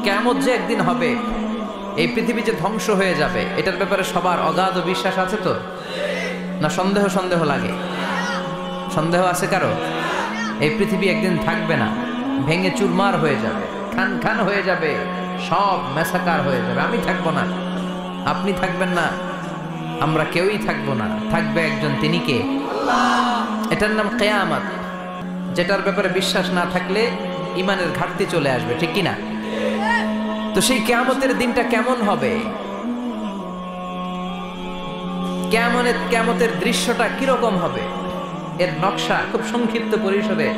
কিয়ামত যে একদিন হবে, এই পৃথিবী যে ধ্বংস হয়ে যাবে, এটার ব্যাপারে সবার অগাধ বিশ্বাস আছে তো? না সন্দেহ সন্দেহ লাগে? সন্দেহ আছে কারো? এই পৃথিবী একদিন থাকবে না, ভেঙে চুরমার হয়ে যাবে, খান খান হয়ে যাবে, সব মেসাকার হয়ে যাবে। আমি থাকবো না, আপনি থাকবেন না, আমরা কেউই থাকবো না, থাকবে একজন, তিনি কে? এটার নাম কিয়ামত, যেটার ব্যাপারে বিশ্বাস না থাকলে ইমানের ঘাটতি চলে আসবে, ঠিক কি না? তো সেই কিয়ামতের দিনটা কেমন হবে, কিয়ামতের দৃশ্যটা কিরকম হবে, এর নকশা খুব সংক্ষিপ্ত পরিসরে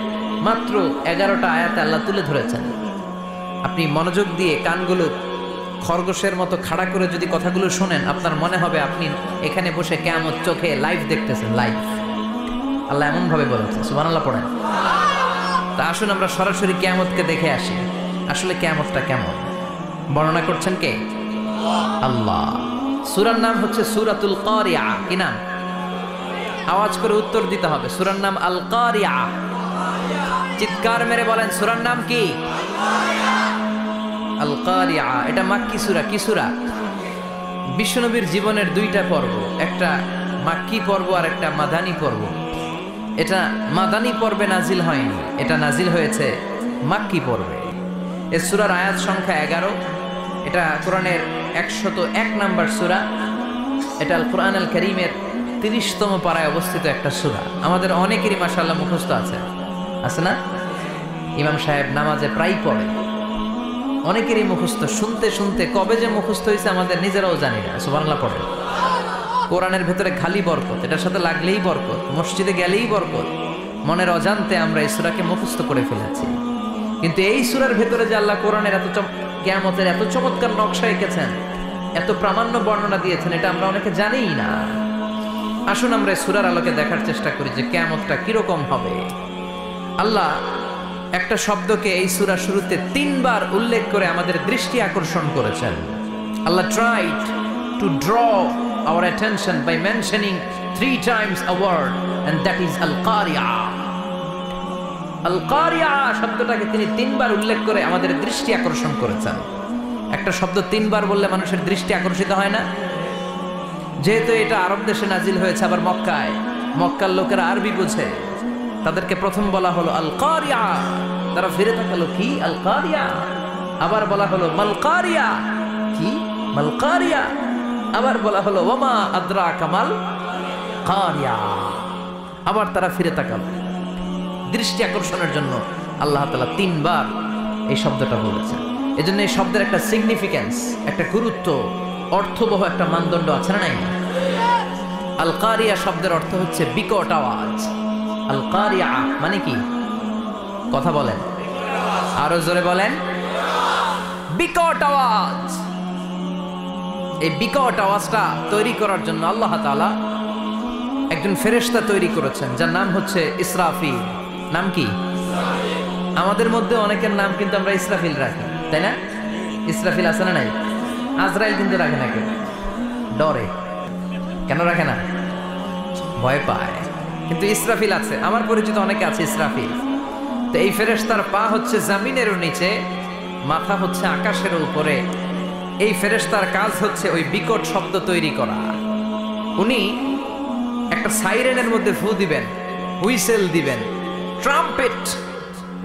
মাত্র 11টা আয়াতে আল্লাহ তুলে ধরেছেন। আপনি মনোযোগ দিয়ে কানগুলো খরগোশের মতো খাড়া করে যদি কথাগুলো শোনেন, আপনার মনে হবে আপনি এখানে বসে কিয়ামত চোখে লাইভ দেখতেছেন। লাইভ আল্লাহ এমন ভাবে বলেছে, সুবহানাল্লাহ পড়েন। তা আসুন আমরা সরাসরি কিয়ামতকে দেখে আসি, আসলে কিয়ামতটা কেমন। বর্ণনা করছেন কে? আল্লাহ। সূরার নাম হচ্ছে সূরাতুল কারিয়া। কি নাম? আওয়াজ করে উত্তর দিতে হবে। সূরার নাম আল কারিয়া। চিৎকার মেরে বলেন, সূরার নাম কি? আল কারিয়া। এটা মাক্কি সূরা। কি সূরা? বিশ্বনবীর জীবনের দুইটা পর্ব, একটা মাক্কি পর্ব আর একটা মাদানী পর্ব। এটা মাদানী পর্বে নাজিল হয়নি, এটা নাজিল হয়েছে মাক্কি পর্বে। এই সূরার আয়াত সংখ্যা 11। এটা কোরআনের 101 নম্বর সূরা। এটা আল কোরআন আল কারীমের 30তম পারায় অবস্থিত একটা সূরা। আমাদের অনেকেরই মাশাআল্লাহ মুখস্থ আছে, আছে না? ইমাম সাহেব নামাজে প্রায় পড়ে, অনেকেরই মুখস্থ। শুনতে শুনতে কবে যে মুখস্থ হয়েছে আমাদের নিজেরাও জানি না। সুবহানাল্লাহ পড়ে। কোরআনের ভেতরে খালি বরকত, এটার সাথে লাগলেই বরকত, মসজিদে গেলেই বরকত। মনের অজান্তে আমরা এই সূরাকে মুখস্থ করে ফেলেছি। কিন্তু এই সূরার ভেতরে যে আল্লাহ কোরআনের কিয়ামতের এত চমৎকার নকশা এঁকেছেন, এত প্রামাণ্য বর্ণনা দিয়েছেন, এটা আমরা অনেকে জানিই না। আসুন আমরা এই সূরার আলোকে দেখার চেষ্টা করি যে কিয়ামতটা কিরকম হবে। আল্লাহ একটা শব্দকে এই সূরা শুরুতে 3 বার উল্লেখ করে আমাদের দৃষ্টি আকর্ষণ করেছেন। আল্লাহ tried to draw our attention by mentioning 3 times a word, and that is al-qari'ah. al-qari'ah শব্দটাকে তিনি 3 বার উল্লেখ করে আমাদের দৃষ্টি আকর্ষণ করেছেন। একটা শব্দ 3 বার বললে মানুষের দৃষ্টি আকর্ষিত হয় না? যেহেতু এটা আরব দেশে নাজিল হয়েছে, আবার মক্কায়, মক্কার লোকেরা আরবি বোঝে, তাদেরকে প্রথম বলা হলো আল কারিয়া, তারা ফিরে তাকালো, কি আল কারিয়া? আবার বলা হলো মাল কারিয়া, কি মাল কারিয়া? আবার বলা হলো ওয়ামা আদরাকা মাল কারিয়া। আবার তারা ফিরে তাকালো। দৃষ্টি আকর্ষণের জন্য আল্লাহ তাআলা 3 বার এই শব্দটা বলেছেন। এজন্য এই শব্দের একটা সিগনিফিকেন্স, একটা গুরুত্ব, অর্থবহ একটা মানদণ্ড আছে না? নাই? আল কারিয়া শব্দের অর্থ হচ্ছে বিকট আওয়াজ। আল কারিয়া মানে কি? কথা বলেন, আরো জোরে বলেন। বিকট আওয়াজ। এই বিকট আওয়াজটা তৈরি করার জন্য আল্লাহ তাআলা একজন ফেরেশতা তৈরি করেছেন, যার নাম হচ্ছে ইসরাফিল। নাম কি? আমাদের মধ্যে অনেকের নাম কিন্তু আমরা ইসরাফিল রাখি, তাই না? ইসরাফিল আছে না নাই? আজরাইল কিন্তু রাখে না, কেন? ডরে। কেন রাখে না? ভয় পায়। কিন্তু ইসরাফিল আছে, আমার পরিচিত অনেকে আছে ইসরাফিল। তো এই ফেরেশতার পা হচ্ছে জমিনের নিচে, মাথা হচ্ছে আকাশের উপরে। এই ফেরেশতার কাজ হচ্ছে ওই বিকট শব্দ তৈরি করা। উনি একটা সাইরেনের মধ্যে ফু দিবেন, হুইসেল দিবেন, ট্রাম্পেট।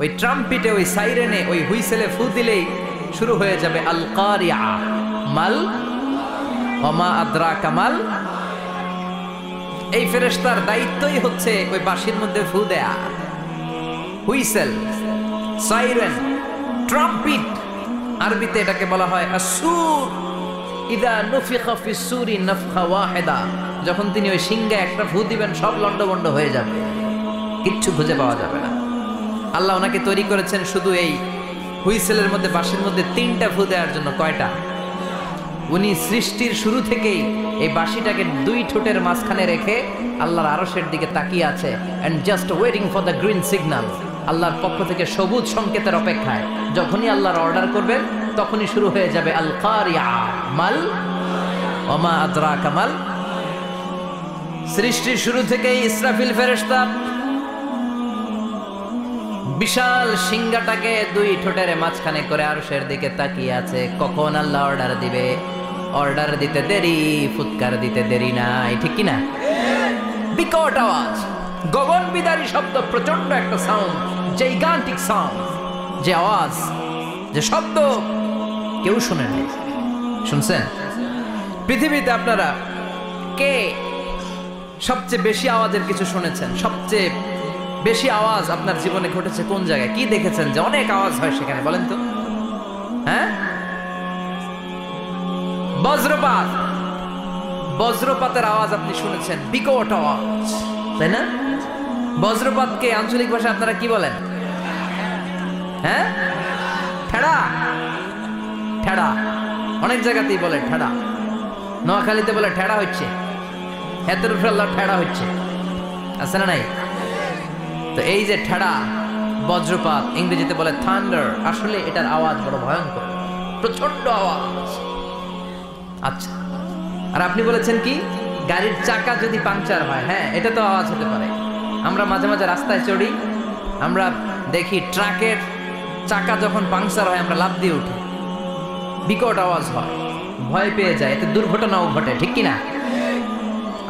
ওই ট্রাম্পেটে, ওই সাইরেনে, ওই হুইসেলে ফু দিলেই শুরু হয়ে যাবে আল কারিয়া। মাল ওমা আদরাকা মাল। এই ফেরেশতার দায়িত্বই হচ্ছে ওই বাঁশির মধ্যে ফু দেয়া। হুইসেল, সাইরেন, ট্রাম্পেট, আরবিতে এটাকে বলা হয় আসুর। ইদা নুফিখা ফিস সূরি নাফখা ওয়াহিদা। যখন তিনি ওই সিংহে একটা ফু দিবেন, সব লন্ডভন্ড হয়ে যাবে, কিচ্ছু খুঁজে পাওয়া যাবে না। আল্লাহ ওনাকে তৈরি করেছেন শুধু এই হুইসেলের মধ্যে, বাঁশির মধ্যে 3টা ফু দেওয়ার জন্য। কয়টা? উনি সৃষ্টির শুরু থেকেই এই বাঁশিটাকে 2 ঠোঁটের মাঝখানে রেখে আল্লাহর আরশের দিকে তাকিয়ে আছে, and just waiting for the green signal. আল্লাহর পক্ষ থেকে সবুজ সংকেতের অপেক্ষায়। যখনই আল্লাহর অর্ডার করবেন, তখনই শুরু হয়ে যাবে আল কারিয়া। মাল ওমা আদরাকা মাল। সৃষ্টির শুরু থেকেই ইসরাফিল ফেরেশতা বিশাল সিংহাটাকে দুই ঠোঁটের মাঝখানে করে আরশের দিকে তাকিয়ে আছে, কখন আল্লাহ অর্ডার দিবে। অর্ডার দিতে দেরি, ফুৎকার দিতে দেরি নাই, ঠিক কিনা? বিকট আওয়াজ, গগন বিদারী শব্দ, প্রচন্ড একটা সাউন্ড, জাইগান্টিক সাউন্ড, যে আওয়াজ, যে শব্দ কেউ শুনেনি। শুনছেন? পৃথিবীতে আপনারা কে সবচেয়ে বেশি আওয়াজের কিছু শুনেছেন? সবচেয়ে বেশি আওয়াজ আপনার জীবনে ঘটেছে কোন জায়গায়? কি দেখেছেন যে অনেক আওয়াজ হয় সেখানে? বলেন তো। হ্যাঁ, বজ্রপাত। বজ্রপাতের আওয়াজ আপনি শুনেছেন, বিকট আওয়াজ, তাই না? বজ্রপাতকে আঞ্চলিক ভাষায় আপনারা কি বলেন? হ্যাঁ, ঠেড়া। ঠেড়া অনেক জায়গাতেই বলে ঠেড়া। নোয়াখালীতে বলে ঠেড়া হচ্ছে, হেতের উপরে আল্লাহ ঠেড়া হচ্ছে, আছে না নাই? তো এই যে ঠেড়া, বজ্রপাত, ইংরেজিতে বলে থান্ডার, আসলে এটার আওয়াজ বড় ভয়ঙ্কর, প্রচন্ড আওয়াজ। আচ্ছা, আর আপনি বলেছেন কি গাড়ির চাকা যদি পাংচার হয়, হ্যাঁ এটা তো আওয়াজ হতে পারে। আমরা মাঝে মাঝে রাস্তায় চড়ি, আমরা দেখি ট্রাকের চাকা যখন পাংচার হয় আমরা লাফ দিয়ে উঠি, বিকট আওয়াজ হয়, ভয় পেয়ে যায়, এতে দুর্ঘটনাও ঘটে, ঠিক কিনা?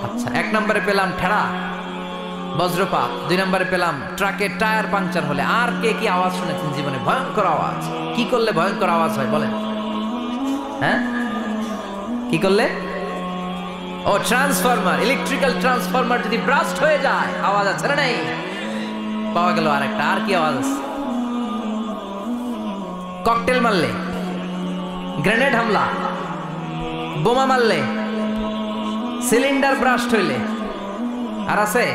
আচ্ছা, এক নম্বরে পেলাম ঠেড়া, বজ্রপাত। দুই নম্বরে পেলাম ট্রাকের টায়ার পাংচার হলে। আর কে কি আওয়াজ শুনেছেন জীবনে? ভয়ঙ্কর আওয়াজ। কি করলে ভয়ঙ্কর আওয়াজ হয় বলেন? হ্যাঁ, কি করলে? ও, ট্রান্সফরমার, ইলেকট্রিক্যাল ট্রান্সফরমার যদি ব্রাস্ট হয়ে যায় আওয়াজ আছে না নাই? পাওয়া গেল আরেকটা। আর কি আওয়াজ আছে? ককটেল মারলে, গ্রেনেড হামলা, বোমা মারলে, সিলিন্ডার ব্রাস্ট হইলে। আর আছে?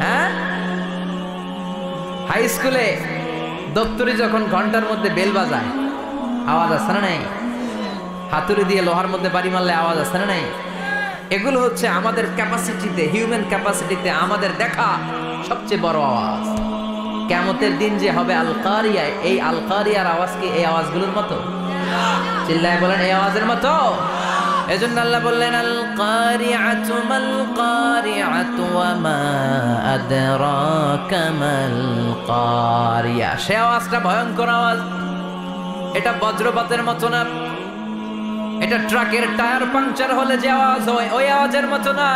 হ্যাঁ, হাই স্কুলে দপ্তরি যখন ঘন্টার মধ্যে বেল বাজায় আওয়াজ আছে না নাই? হাতুড়ি দিয়ে লোহার মধ্যে বাড়ি মারলে আওয়াজ আছে না নাই? এগুলো হচ্ছে আমাদের ক্যাপাসিটিতে, হিউম্যান ক্যাপাসিটিতে আমাদের দেখা সবচেয়ে বড় আওয়াজ। কিয়ামতের দিন যে হবে আল কারিয়া, এই আল কারিয়ার আওয়াজ কি এই আওয়াজগুলোর মতো? চিল্লায় বলেন, এই আওয়াজের মতো? এজন্য আল্লাহ বললেন আল কারিআতু মাল কারিআতু ওয়া মা আদরাকা মাল কারিয়া। সে আওয়াজটা ভয়ঙ্কর আওয়াজ। এটা বজ্রপাতের মতো না, এটা ট্রাকের টায়ার পাংচার হলে যে আওয়াজ হয় ওই আওয়াজের মতো না,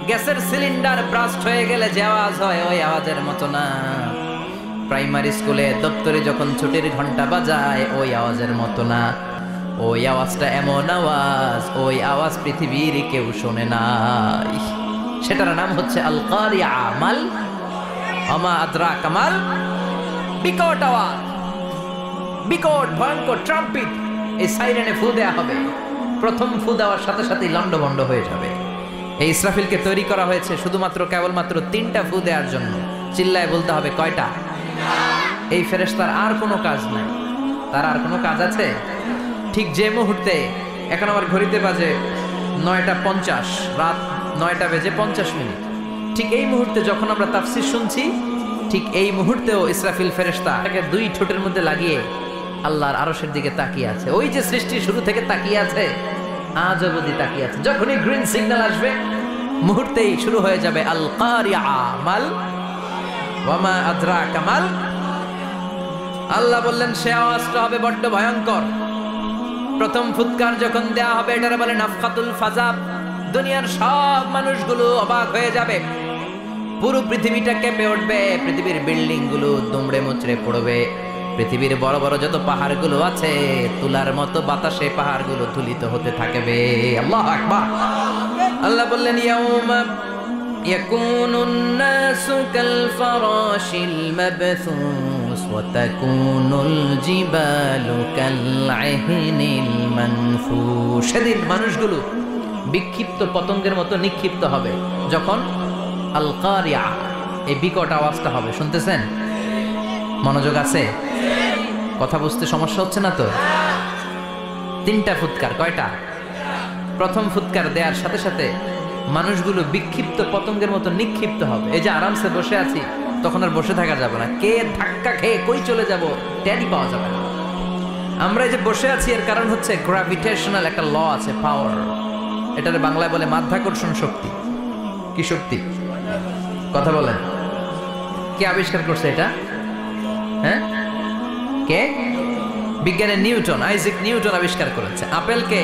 গ্যাসের সিলিন্ডার ব্রাস্ট হয়ে গেলে যে আওয়াজ হয় ওই আওয়াজের মতো না, প্রাইমারি স্কুলে দপ্তরে যখন ছুটির ঘন্টা বাজায় ওই আওয়াজের মতো না। ওই আওয়াজটা এমন আওয়াজ, ওই আওয়াজ পৃথিবীর কেউ শোনে নাই। সেটার নাম হচ্ছে আল কারিয়া, মাল আমা আদরাকা মাল। বিকট আওয়াজ, বিকট ভয়ঙ্কর ট্রাম্পিট। এই সাইরেনে ফু দেয়া হবে, প্রথম ফু দেওয়ার সাথে সাথেই লন্ডভন্ড হয়ে যাবে। এই ইসরাফিলকে তৈরি করা হয়েছে শুধুমাত্র কেবলমাত্র 3টা ফু দেওয়ার জন্য। চিল্লায় বলতে হবে কয়টা? এই ফেরেশতার আর কোনো কাজ নাই। তার আর কোনো কাজ আছে? ঠিক যে মুহূর্তে, এখন আমার ঘড়িতে বাজে 9:50, রাত 9টা বেজে 50 মিনিট, ঠিক এই মুহূর্তে যখন আমরা তাফসীর শুনছি, ঠিক এই মুহূর্তেও ইসরাফিল ফেরেশতা তাকে 2 ঠোঁটের মধ্যে লাগিয়ে আল্লাহর আরশের দিকে তাকিয়ে আছে। ওই যে সৃষ্টি শুরু থেকে তাকিয়ে আছে, আজ অবধি তাকিয়ে আছে। যখনই গ্রিন সিগন্যাল আসবে মুহূর্তেই শুরু হয়ে যাবে আল কারিয়া মাল ওয়া মা আদরাকা মাল। আল্লাহ বললেন সে আওয়াজটা হবে বড্ড ভয়ঙ্কর। প্রথম ফুৎকার যখন দেয়া হবে এটারে বলে নাফখাতুল ফাজা। দুনিয়ার সব মানুষগুলো অবাক হয়ে যাবে, পুরো পৃথিবীটা কেঁপে উঠবে, পৃথিবীর বিল্ডিং গুলো দুমড়ে মুচড়ে পড়বে, পৃথিবীর বড় বড় যত পাহাড়গুলো আছে তুলার মতো বাতাসে পাহাড়গুলো ধুলিত হতে থাকবে। আল্লাহু আকবার। আল্লাহ বললেন ইয়াউমা ইয়াকুনুন নাসু কাল ফারাশিল মাবথুস ওয়া তাকুনুল জিবালু কাল আহিনিল মানফুশ। সেদিন মানুষগুলো বিক্ষিপ্ত পতঙ্গের মতো নিক্ষিপ্ত হবে যখন আল কারিয়া, এই বিকট আওয়াজটা হবে। শুনতেছেন? মনোযোগ আছে? কথা বুঝতে সমস্যা হচ্ছে না তো? 3টা ফুৎকার। কয়টা? প্রথম ফুৎকার দেওয়ার সাথে সাথে মানুষগুলো বিক্ষিপ্ত পতঙ্গের মতো নিক্ষিপ্ত হবে। এই যে আরামসে বসে আছি, তখন আর বসে থাকা যাবে না। কে ধাক্কা খেয়ে কই চলে যাব টেরই পাওয়া যাবে না। আমরা এই যে বসে আছি এর কারণ হচ্ছে গ্র্যাভিটেশনাল একটা ল আছে, পাওয়ার। এটার বাংলায় বলে মাধ্যাকর্ষণ শক্তি। কি শক্তি? কথা বলেন। কে আবিষ্কার করছে এটা? হ্যাঁ, কে? বিজ্ঞানের নিউটন, আইজাক নিউটন আবিষ্কার করেছে। আপেলকে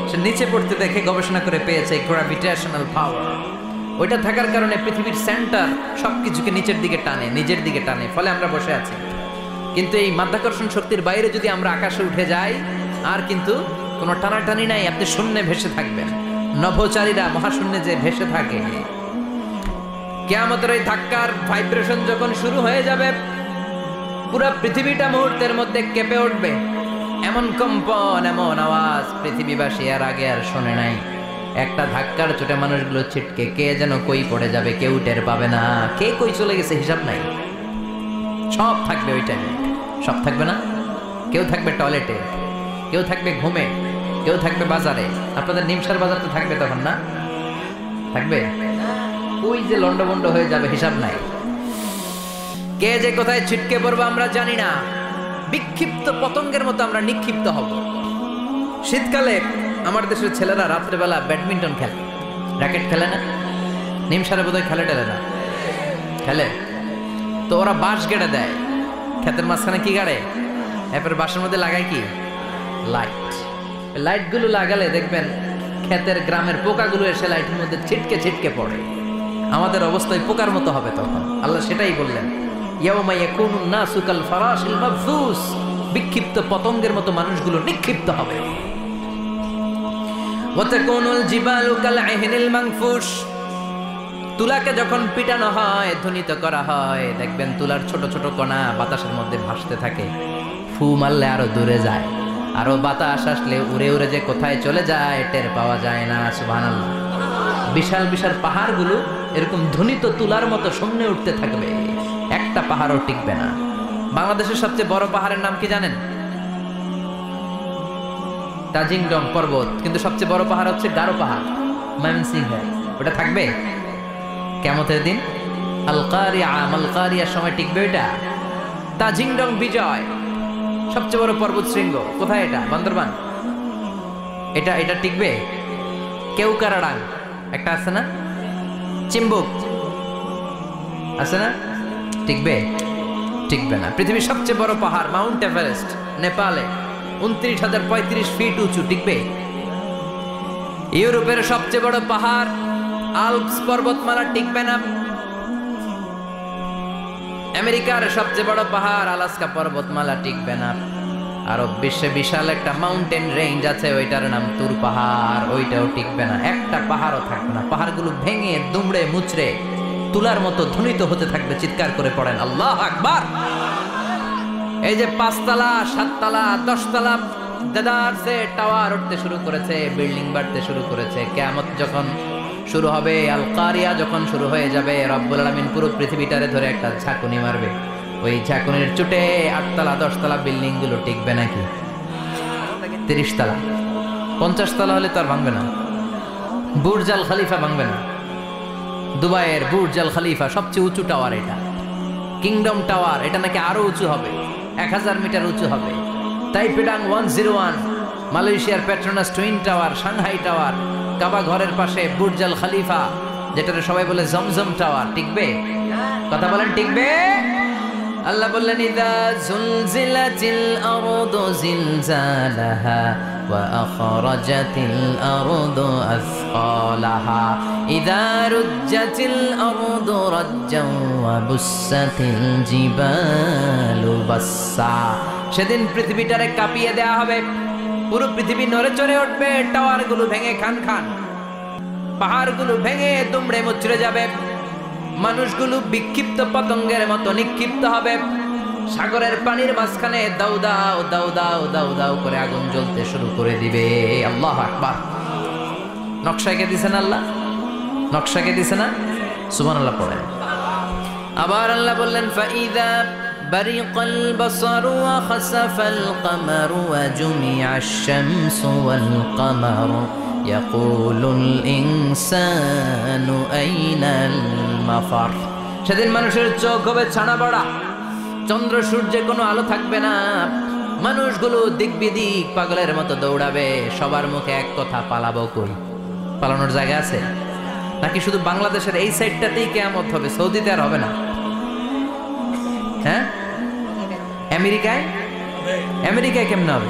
সে নিচে পড়তে দেখে গবেষণা করে পেয়েছে গ্র্যাভিটেশনাল পাওয়ার। ওইটা থাকার কারণে পৃথিবীর সেন্টার সবকিছুকে নিচের দিকে টানে, নিজের দিকে টানে, ফলে আমরা বসে আছি। কিন্তু এই মাধ্যাকর্ষণ শক্তির বাইরে যদি আমরা আকাশে উঠে যাই, আর কিন্তু কোনো টানাটানি নাই, আপনি শূন্যে ভেসে থাকবেন। নভোচারীরা মহাশূন্যে যে ভেসে থাকে, কিয়ামতের ওই ধাক্কার ভাইব্রেশন যখন শুরু হয়ে যাবে, পুরো পৃথিবীটা মুহূর্তের মধ্যে কেঁপে উঠবে। এমন কম্পন, এমন আওয়াজ পৃথিবীবাসী আর আগে আর শোনে নাই। একটা ধাক্কার চোটে মানুষগুলো ছিটকে কে যেন কই পড়ে যাবে, কেউ টের পাবে না। কে কই চলে গেছে হিসাব নাই। সব থাকবে ওই টাইমে, সব থাকবে না। কেউ থাকবে টয়লেটে, কেউ থাকবে ঘুমে, কেউ থাকবে বাজারে। আপনাদের নিমসার বাজার তো থাকবে তখন, না থাকবে? ওই যে লন্ডভন্ড হয়ে যাবে, হিসাব নাই। কে যে কোথায় ছিটকে পড়বো আমরা জানি না। বিক্ষিপ্ত পতঙ্গের মতো আমরা নিক্ষিপ্ত হব। শীতকালে আমার দেশের ছেলেরা রাত্রেবেলা ব্যাডমিন্টন খেলে, র্যাকেট খেলে না? নিমসারে বোধহয় খেলে টেলে না, খেলে তো। ওরা বাঁশ গেড়ে দেয় ক্ষেতের মাঝখানে। কি গাড়ে? এরপর বাঁশের মধ্যে লাগায় কি? লাইট। লাইটগুলো লাগালে দেখবেন ক্ষেতের গ্রামের পোকাগুলো এসে লাইটের মধ্যে ছিটকে ছিটকে পড়ে। আমাদের অবস্থায় পোকার মতো হবে তখন। আল্লাহ সেটাই বললেন, ইয়াউমা ইয়াকুনুন নাসু কাল ফারাশিল মাবসুস। বিক্ষিপ্ত পতঙ্গের মতো মানুষগুলো নিক্ষিপ্ত হবে। ওয়া তাকুনুল জিবালু কাল আহিনিল মানফুশ। তুলাকে যখন পিটানো হয়, ধ্বনিত করা হয়, দেখবেন তুলার ছোট ছোট কণা বাতাসের মধ্যে ভাসতে থাকে। ফু মারলে আরো দূরে যায়, আরো বাতাস আসলে উড়ে উড়ে যে কোথায় চলে যায় টের পাওয়া যায় না। সুবহানাল্লাহ। বিশাল বিশাল পাহাড়গুলো এরকম ধ্বনিত তুলার মতো সামনে উঠতে থাকবে, একটা পাহাড়ও টিকবে না। বাংলাদেশের সবচেয়ে বড় পাহাড়ের নাম কি জানেন? তাজিংডং পর্বত। কিন্তু সবচেয়ে বড় পাহাড় হচ্ছে গারো পাহাড়, ময়মনসিংহ। ওটা থাকবে কিয়ামতের দিন। আল কারিয়া, আল কারিয়ার সময় টিকবে ওইটা। তাজিংডং বিজয় সবচেয়ে বড় পর্বত শৃঙ্গ। কোথায় এটা? বান্দরবান। এটা টিকবে? কেউকারাডাং একটা আছে না? চিম্বুক আছে না? টিকবে? টিকবে না। পৃথিবীর সবচেয়ে বড় পাহাড় মাউন্ট এভারেস্ট নেপালে 29,035 ফিট উঁচু, টিকবে? ইউরোপের সবচেয়ে বড় পাহাড় আল্পস পর্বতমালা টিকবে না। আমেরিকার সবচেয়ে বড় পাহাড় আলাস্কা পর্বতমালা টিকবে না। আরব বিশ্বে বিশাল একটা মাউন্টেন রেঞ্জ আছে, ওইটার নাম তুর পাহাড়, ওইটাও টিকবে না। একটা পাহাড়ও থাকবে না। পাহাড়গুলো ভেঙে দুমড়ে মুচড়ে তুলার মতো ধ্বনিত হতে থাকবে। চিৎকার করে পড়েন আল্লাহু আকবার। এই যে 5 তলা, 7 তলা, 10 তলা দেদারসে টাওয়ার উঠতে শুরু করেছে, বিল্ডিং বাড়তে শুরু করেছে। কিয়ামত যখন শুরু হবে, আল কারিয়া যখন শুরু হয়ে যাবে, রব্বুল আলামিন পুরো পৃথিবীটারে ধরে একটা ঝাঁকুনি মারবে। ওই ঝাঁকুনির চোটে 8 তলা 10 তলা বিল্ডিং গুলো টিকবে নাকি? 30 তলা 50 তলা হলে তো আর ভাঙবে না। বুর্জ আল খলিফা ভাঙবে না। দুবাইয়ের বুর্জ আল খলিফা সবচেয়ে উঁচু টাওয়ার এটা। কিংডম টাওয়ার, এটা নাকি আরো উঁচু হবে, 1000 মিটার উঁচু হবে। তাইপেডাং 101, মালয়েশিয়ার Petronas twin tower, Shanghai tower, কাবা ঘরের পাশে বুর্জ আল খলিফা, যেটাকে সবাই বলে জমজম টাওয়ার, টিকবে? কথা বলেন, টিকবে? আল্লাহ বললেন, ইযা জুলজিলাতিল আরদু জিলজালাহা ওয়া আখরাজাতিল আরদু আসকালাহা ইযা রুজ্জাতিল আরদু রাজ্জান ওয়া বুসাতিল জিবালু বাসসা। সেদিন পৃথিবীটারে কাঁপিয়ে দেয়া হবে, পুরো পৃথিবী নড়ে চড়ে উঠবে, টাওয়ারগুলো ভেঙে খান খান, পাহাড়গুলো ভেঙে দুমড়ে মুচড়ে যাবে, মানুষগুলো বিক্ষিপ্ত পতঙ্গের মতো নিক্ষিপ্ত হবে। সাগরের পানির মাঝখানে দাউ দাউ দাউ দাউ দাউ দাউ করে আগুন জ্বলতে শুরু করে দিবে। আল্লাহু আকবার। নকশাকে দিছেন আল্লাহ, নকশাকে দিছে না? সুবহানাল্লাহ পড়েন। আবার আল্লাহ বললেন, ফাইদা বারিকাল বাসারু ওয়া খাসাফাল কামারু ওয়া জুমিআশ শামসু ওয়াল কামারু ইয়াকুলুল ইনসানু আইনাল মাফার। সেদিন মানুষের চোখ হবে ছানা বড়া, চন্দ্র সূর্যের কোনো আলো থাকবে না, মানুষগুলো দিক বিদিক পাগলের মতো দৌড়াবে। সবার মুখে এক কথা, পালাবো কই? পালানোর জায়গা আছে নাকি? শুধু বাংলাদেশের এই সাইডটাতেই কিয়ামত হবে, সৌদিতে আর হবে না। হ্যাঁ, আমেরিকায়? আমেরিকায় কেমন হবে?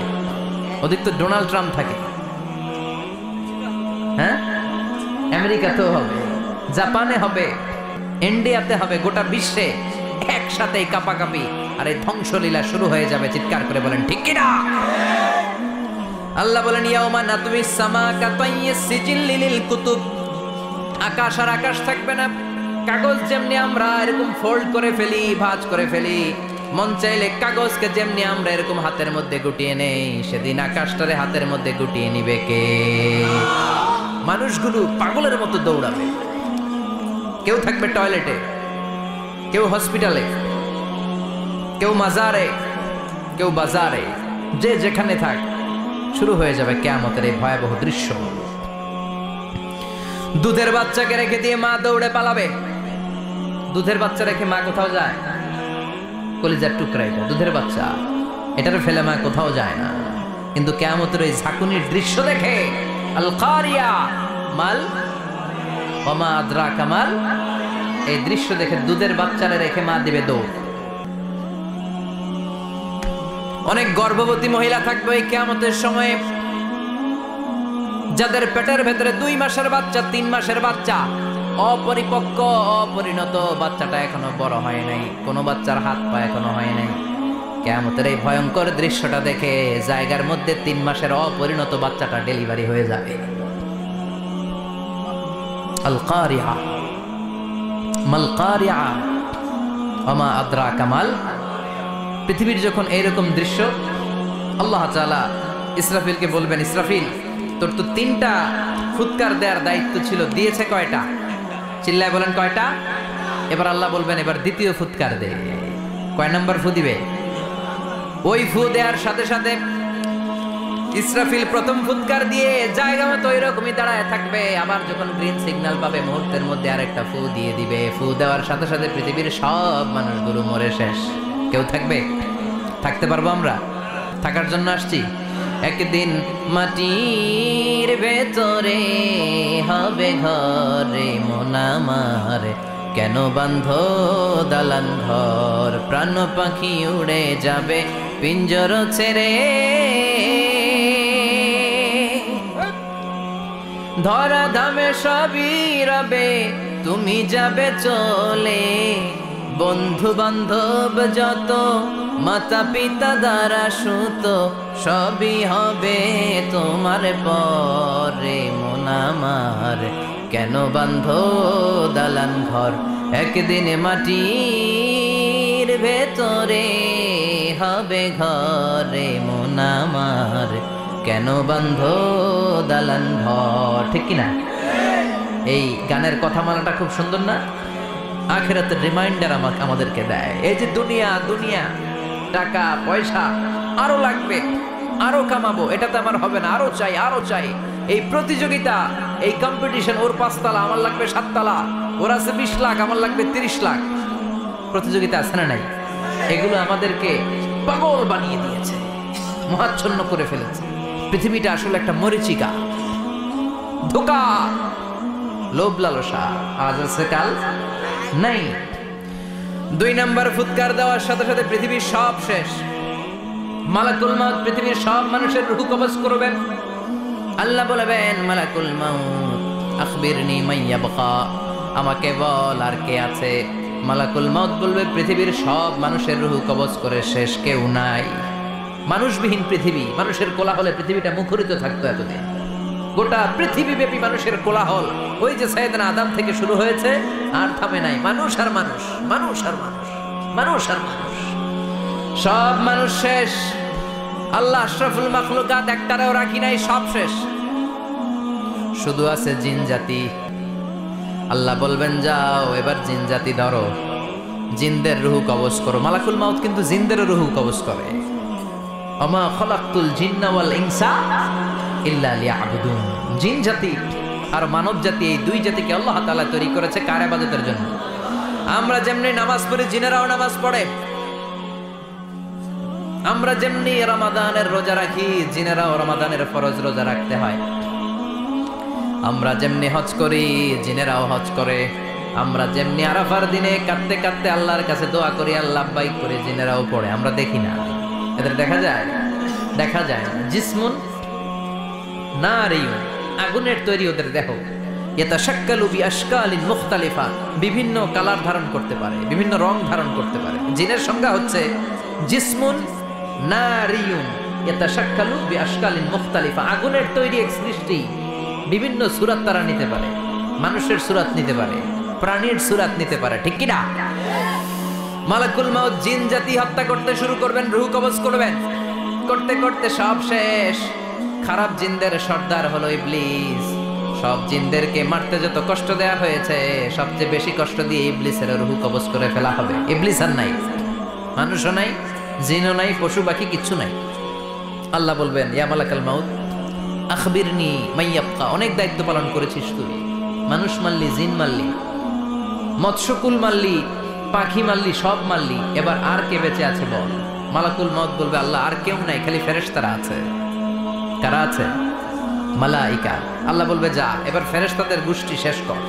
ওদিক তো ডোনাল্ড ট্রাম্প থাকে। হ্যাঁ, আমেরিকা তো হবে, জাপানে হবে, ইন্ডিয়াতে হবে, গোটা বিশ্বে একসাথে কাপাকাপি আর এই ধ্বংসলীলা শুরু হয়ে যাবে। চিৎকার করে বলেন ঠিক কিনা? আল্লাহ বলেন ইয়াউমা নাতমিস সামাকা তাইয়িস সিজিল লিল কুতুব, আকাশ আর আকাশ থাকবে না। কাগজ যেমনি আমরা এরকম ফোল্ড করে ফেলি, ভাঁজ করে ফেলি, মন চাইলে কাগজকে যেমনি আমরা এরকম হাতের মধ্যে গুটিয়ে নেই, সেদিন আকাশটারে হাতের মধ্যে গুটিয়ে নিবে কে? মানুষগুলো পাগলের মতো দৌড়াবে। কেউ থাকবে টয়লেটে, কেউ হসপিটালে, কেউ মাজারে, কেউ বাজারে, যে যেখানে থাক, শুরু হয়ে যাবে কিয়ামতের এই ভয়াবহ দৃশ্য। দুধের বাচ্চাকে রেখে দিয়ে মা দৌড়ে পালাবে। দুধের বাচ্চা রেখে মা কোথাও যায়? কলিজার টুকরা এটা, দুধের বাচ্চা, এটারে ফেলে মা কোথাও যায় না। কিন্তু কিয়ামতের এই ঝাঁকুনির দৃশ্য দেখে আল কারিয়া মাল ওয়া মা আদরাকা মাল, এই দৃশ্য দেখে দুধের বাচ্চারে রেখে মা দিবে দৌড়। অনেক গর্ভবতী মহিলা থাকবে এই কিয়ামতের সময়ে, যাদের পেটের ভেতরে 2 মাসের বাচ্চা, 3 মাসের বাচ্চা, অপরিপক্ক অপরিণত, বাচ্চাটা এখনো বড় হয় নাই, কোনো বাচ্চার হাত পা এখনো হয় নাই। কিয়ামতের এই ভয়ঙ্কর দৃশ্যটা দেখে জায়গার মধ্যে 3 মাসের অপরিণত বাচ্চাটা ডেলিভারি হয়ে যাবে। আল কারিয়া মাল কারিয়া ওয়া মা আদরাকা মাল। পৃথিবীর যখন এইরকম দৃশ্য, আল্লাহ তাআলা ইসরাফিলকে বলবেন, ইসরাফিল তোর তো 3টা ফুৎকার দেওয়ার দায়িত্ব ছিল, দিয়েছে কয়টা? চিল্লায় বলেন কয়টা? এবার আল্লাহ বলবেন এবার দ্বিতীয় ফুৎকার দে। কয় নাম্বার ফু দিবে? ওই ফু দেওয়ার সাথে সাথে ইসরাফিল প্রথম ফুৎকার দিয়ে জায়গা মতো ওই রকমই দাঁড়ায় থাকবে। আবার যখন গ্রিন সিগন্যাল পাবে মুহূর্তের মধ্যে আরেকটা ফু দিয়ে দিবে। ফু দেওয়ার সাথে সাথে পৃথিবীর সব মানুষগুলো মরে শেষ। কেউ থাকবে? থাকতে পারবো আমরা? থাকার জন্য আসছি। একদিন মাটির ভেতরে হবে ঘরে মন আমার, কেন বান্ধ দালান ঘর, প্রাণ পাখি উড়ে যাবে পিঞ্জর ছেড়ে, ধরা ধামে সবই রবে তুমি যাবে চলে, বন্ধু বান্ধব যত মাতা পিতা দ্বারা সুত সবই হবে তোমার পরে মন আমার, কেন বান্ধ দালান ঘর, একদিন মাটির ভেতরে হবে ঘরে মন আমার, কেন বান্ধ দালান ঘর। ঠিক কিনা? এই গানের কথামালাটা খুব সুন্দর না? আখিরাতের রিমাইন্ডার আমাদেরকে দেয়। এই যে দুনিয়া দুনিয়া, টাকা পয়সা আরো লাগবে, আরো কামাবো, এটাতে আমার হবে না, আরো চাই আরো চাই। এই প্রতিযোগিতা, এই কম্পিটিশন, ওর 5 তলা আমার লাগবে 7 তলা, ওর আছে 20 লাখ আমার লাগবে 30 লাখ, প্রতিযোগিতা আছে না নাই? এগুলো আমাদেরকে পাগল বানিয়ে দিয়েছে, মহাচ্ছন্ন করে ফেলেছে। পৃথিবীটা আসলে একটা মরিচিকা, ধোঁকা, লোভ লালসা, আজ আছে কাল নাই। 2 নাম্বার ফুৎকার দেওয়ার সাথে সাথে পৃথিবীর সব শেষ। মালাকুল মাউত পৃথিবীর সব মানুষের রূহ কবজ করবেন। আল্লাহ বলবেন মালাকুল মাউত আখবিরনি মাইয়াবকা, আমাকে বল আর কে আছে। মালাকুল মাউত বলবে পৃথিবীর সব মানুষের রূহ কবজ করে শেষ, কেউ নাই। মানুষবিহীন পৃথিবী, মানুষের কোলাহলে পৃথিবীটা মুখরিত থাকতো এতদিন। গোটা পৃথিবীব্যাপী মানুষের কোলাহল, ওই যে সাইয়েদনা আদম থেকে শুরু হয়েছে, আর থামে নাই। মানুষ আর মানুষ, মানুষ আর মানুষ, মানুষ আর মানুষ, সব মানুষ শেষ। আল্লাহ আশরাফুল মাখলুকাত একটারেও রাখি নাই, সব শেষ। শুধু আছে জিন জাতি। আল্লাহ বলবেন যাও এবার জিন জাতি ধরো, জিনদের রূহ কবজ করো। মালাকুল মাউত কিন্তু জিনদের রূহ কবজ করে। আমা খলাকতুল জিন্না ওয়াল ইনসা ইল্লা লিয়াবুদুন। জিন জাতি আর মানব জাতি, এই 2 জাতিকে আল্লাহ তাআলা তৈরি করেছে কার ইবাদতের জন্য। আমরা যেমনি নামাজ পড়ি, জিনেরাও নামাজ পড়ে। আমরা যেমনি রমাদানের রোজা রাখি, জিনেরাও রমাদানের ফরজ রোজা রাখতে হয়। আমরা যেমনি হজ করি, জিনেরাও হজ করে। আমরা যেমনি আরাফার দিনে কাঁদতে কাঁদতে আল্লাহর কাছে দোয়া করি, আল্লাহ বাইক করে জিনেরাও পড়ে, আমরা দেখি না। এদের দেখা যায়? দেখা যায় না। জিসমুন নারিয়ুন, আগুনের তৈরি ওদের দেহ। ইয়াতাশাক্কালু বিআশকালিন মুখতালিফা, বিভিন্ন কালার ধারণ করতে পারে, বিভিন্ন রং ধারণ করতে পারে। জিনের সংজ্ঞা হচ্ছে জিসমুন নারিয়ুন ইয়াতাশাক্কালু বিআশকালিন মুখতালিফা, আগুনের তৈরি এক সৃষ্টি। বিভিন্ন সূরত তারা নিতে পারে, মানুষের সূরত নিতে পারে, প্রাণীর সূরত নিতে পারে, ঠিক কি না? মালাকুল মাউত জিন জাতি হত্যা করতে শুরু করবেন, রূহ কবজ করবেন, করতে করতে সব শেষ। খারাপ জিনদের সর্দার হলো ইবলিস। সব জিনদেরকে মারতে যত কষ্ট দেয়া হয়েছে, সবচেয়ে বেশি কষ্ট দিয়ে ইবলিসের রূহ কবজ করে ফেলা হবে। ইবলিস আর নাই, মানুষও নাই, জিনও নাই, পশু পাখি কিচ্ছু নাই। আল্লাহ বলবেন, ইয়া মালাকাল মাউত আখবিরনি মাইয়াবকা, অনেক দায়িত্ব পালন করেছিস তুই, মানুষ মারলি, জিন মারলি, মৎস্যকুল মারলি, পাখি মারলি, সব মারলি, এবার আর কে বেঁচে আছে বল। মালাকুল মাউত বলবে, আল্লাহ আর কেউ নাই, খালি ফেরেশতারা আছে। কারা আছে? মালাইকা। আল্লাহ বলবে, যা এবার ফেরেশতাদের গোষ্ঠী শেষ কর।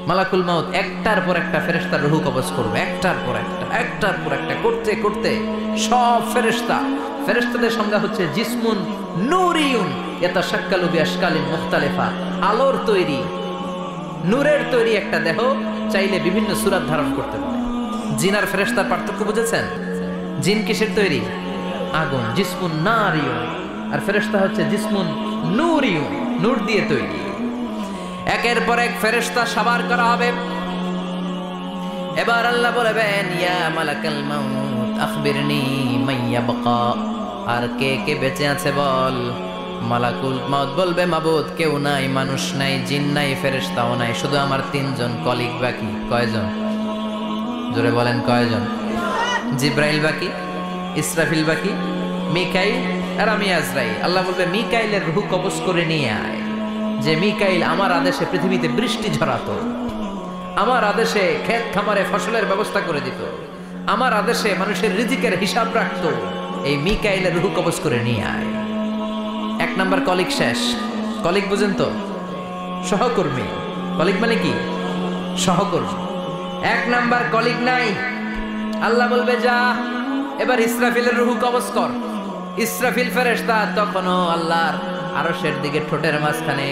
মালাকুল মাউত একটার পর একটা ফেরেশতার রূহ কবজ করবে, একটার পর একটা, একটার পর একটা, করতে করতে সব ফেরেশতাদের সংজ্ঞা হচ্ছে জিসমুন নূরিয়ুন ইয়াতাশাক্কালু বিআশকালিন মুখতালিফা, আলোর তৈরি, নূরের তৈরি একটা দেহ, চাইলে বিভিন্ন সূরত ধারণ করতে পারে। জিন আর ফেরেশতার পার্থক্য বুঝেছেন? জিন কিসের তৈরি? আগুন, জিসমুন নারিয়ুন, আর ফেরেশতা হচ্ছে জিসমুন নূরিয়ুন, নূর দিয়ে তৈরি। একের পর এক ফেরেশতা সাবার করা হবে। এবার আল্লাহ বলবেন, ইয়া মালাকাল মাউত আখবিরনি মাইয়াবকা, আর কে কে বেঁচে আছে বল। মালাকুল মাউত বলবে, মাবুদ কেউ নাই, মানুষ নাই, জিন নাই, ফেরেশতাও নাই, শুধু আমার তিনজন কলিগ বাকি। কয়জন? জোরে বলেন, কয়জন? জিব্রাইল বাকি, ইসরাফিল বাকি, মিকাইল আর আমি আজরাইল। আল্লাহ বলবে, মিকাইলের রূহ কবজ করে নিয়ে আয়। যে মিকাইল আমার আদেশে পৃথিবীতে বৃষ্টি ঝরাতো, আমার আদেশে ক্ষেত খামারে ফসলের ব্যবস্থা করে দিত, আমার আদেশে মানুষের রিজিকের হিসাব রাখতো, এই মিকাইলের রূহ কবজ করে নিয়ে আয়। এক নাম্বার কলিগ শেষ। কলিগ বুঝেন তো? সহকর্মী। কলিগ মানে কি? সহকর্মী। এক নাম্বার কলিগ নাই। আল্লাহ বলবে, যা এবার ইসরাফিলের রূহ কবজ কর। ইসরাফিল ফেরেশতা তখনও আল্লাহর আরশের দিকে ঠোঁটের মাঝখানে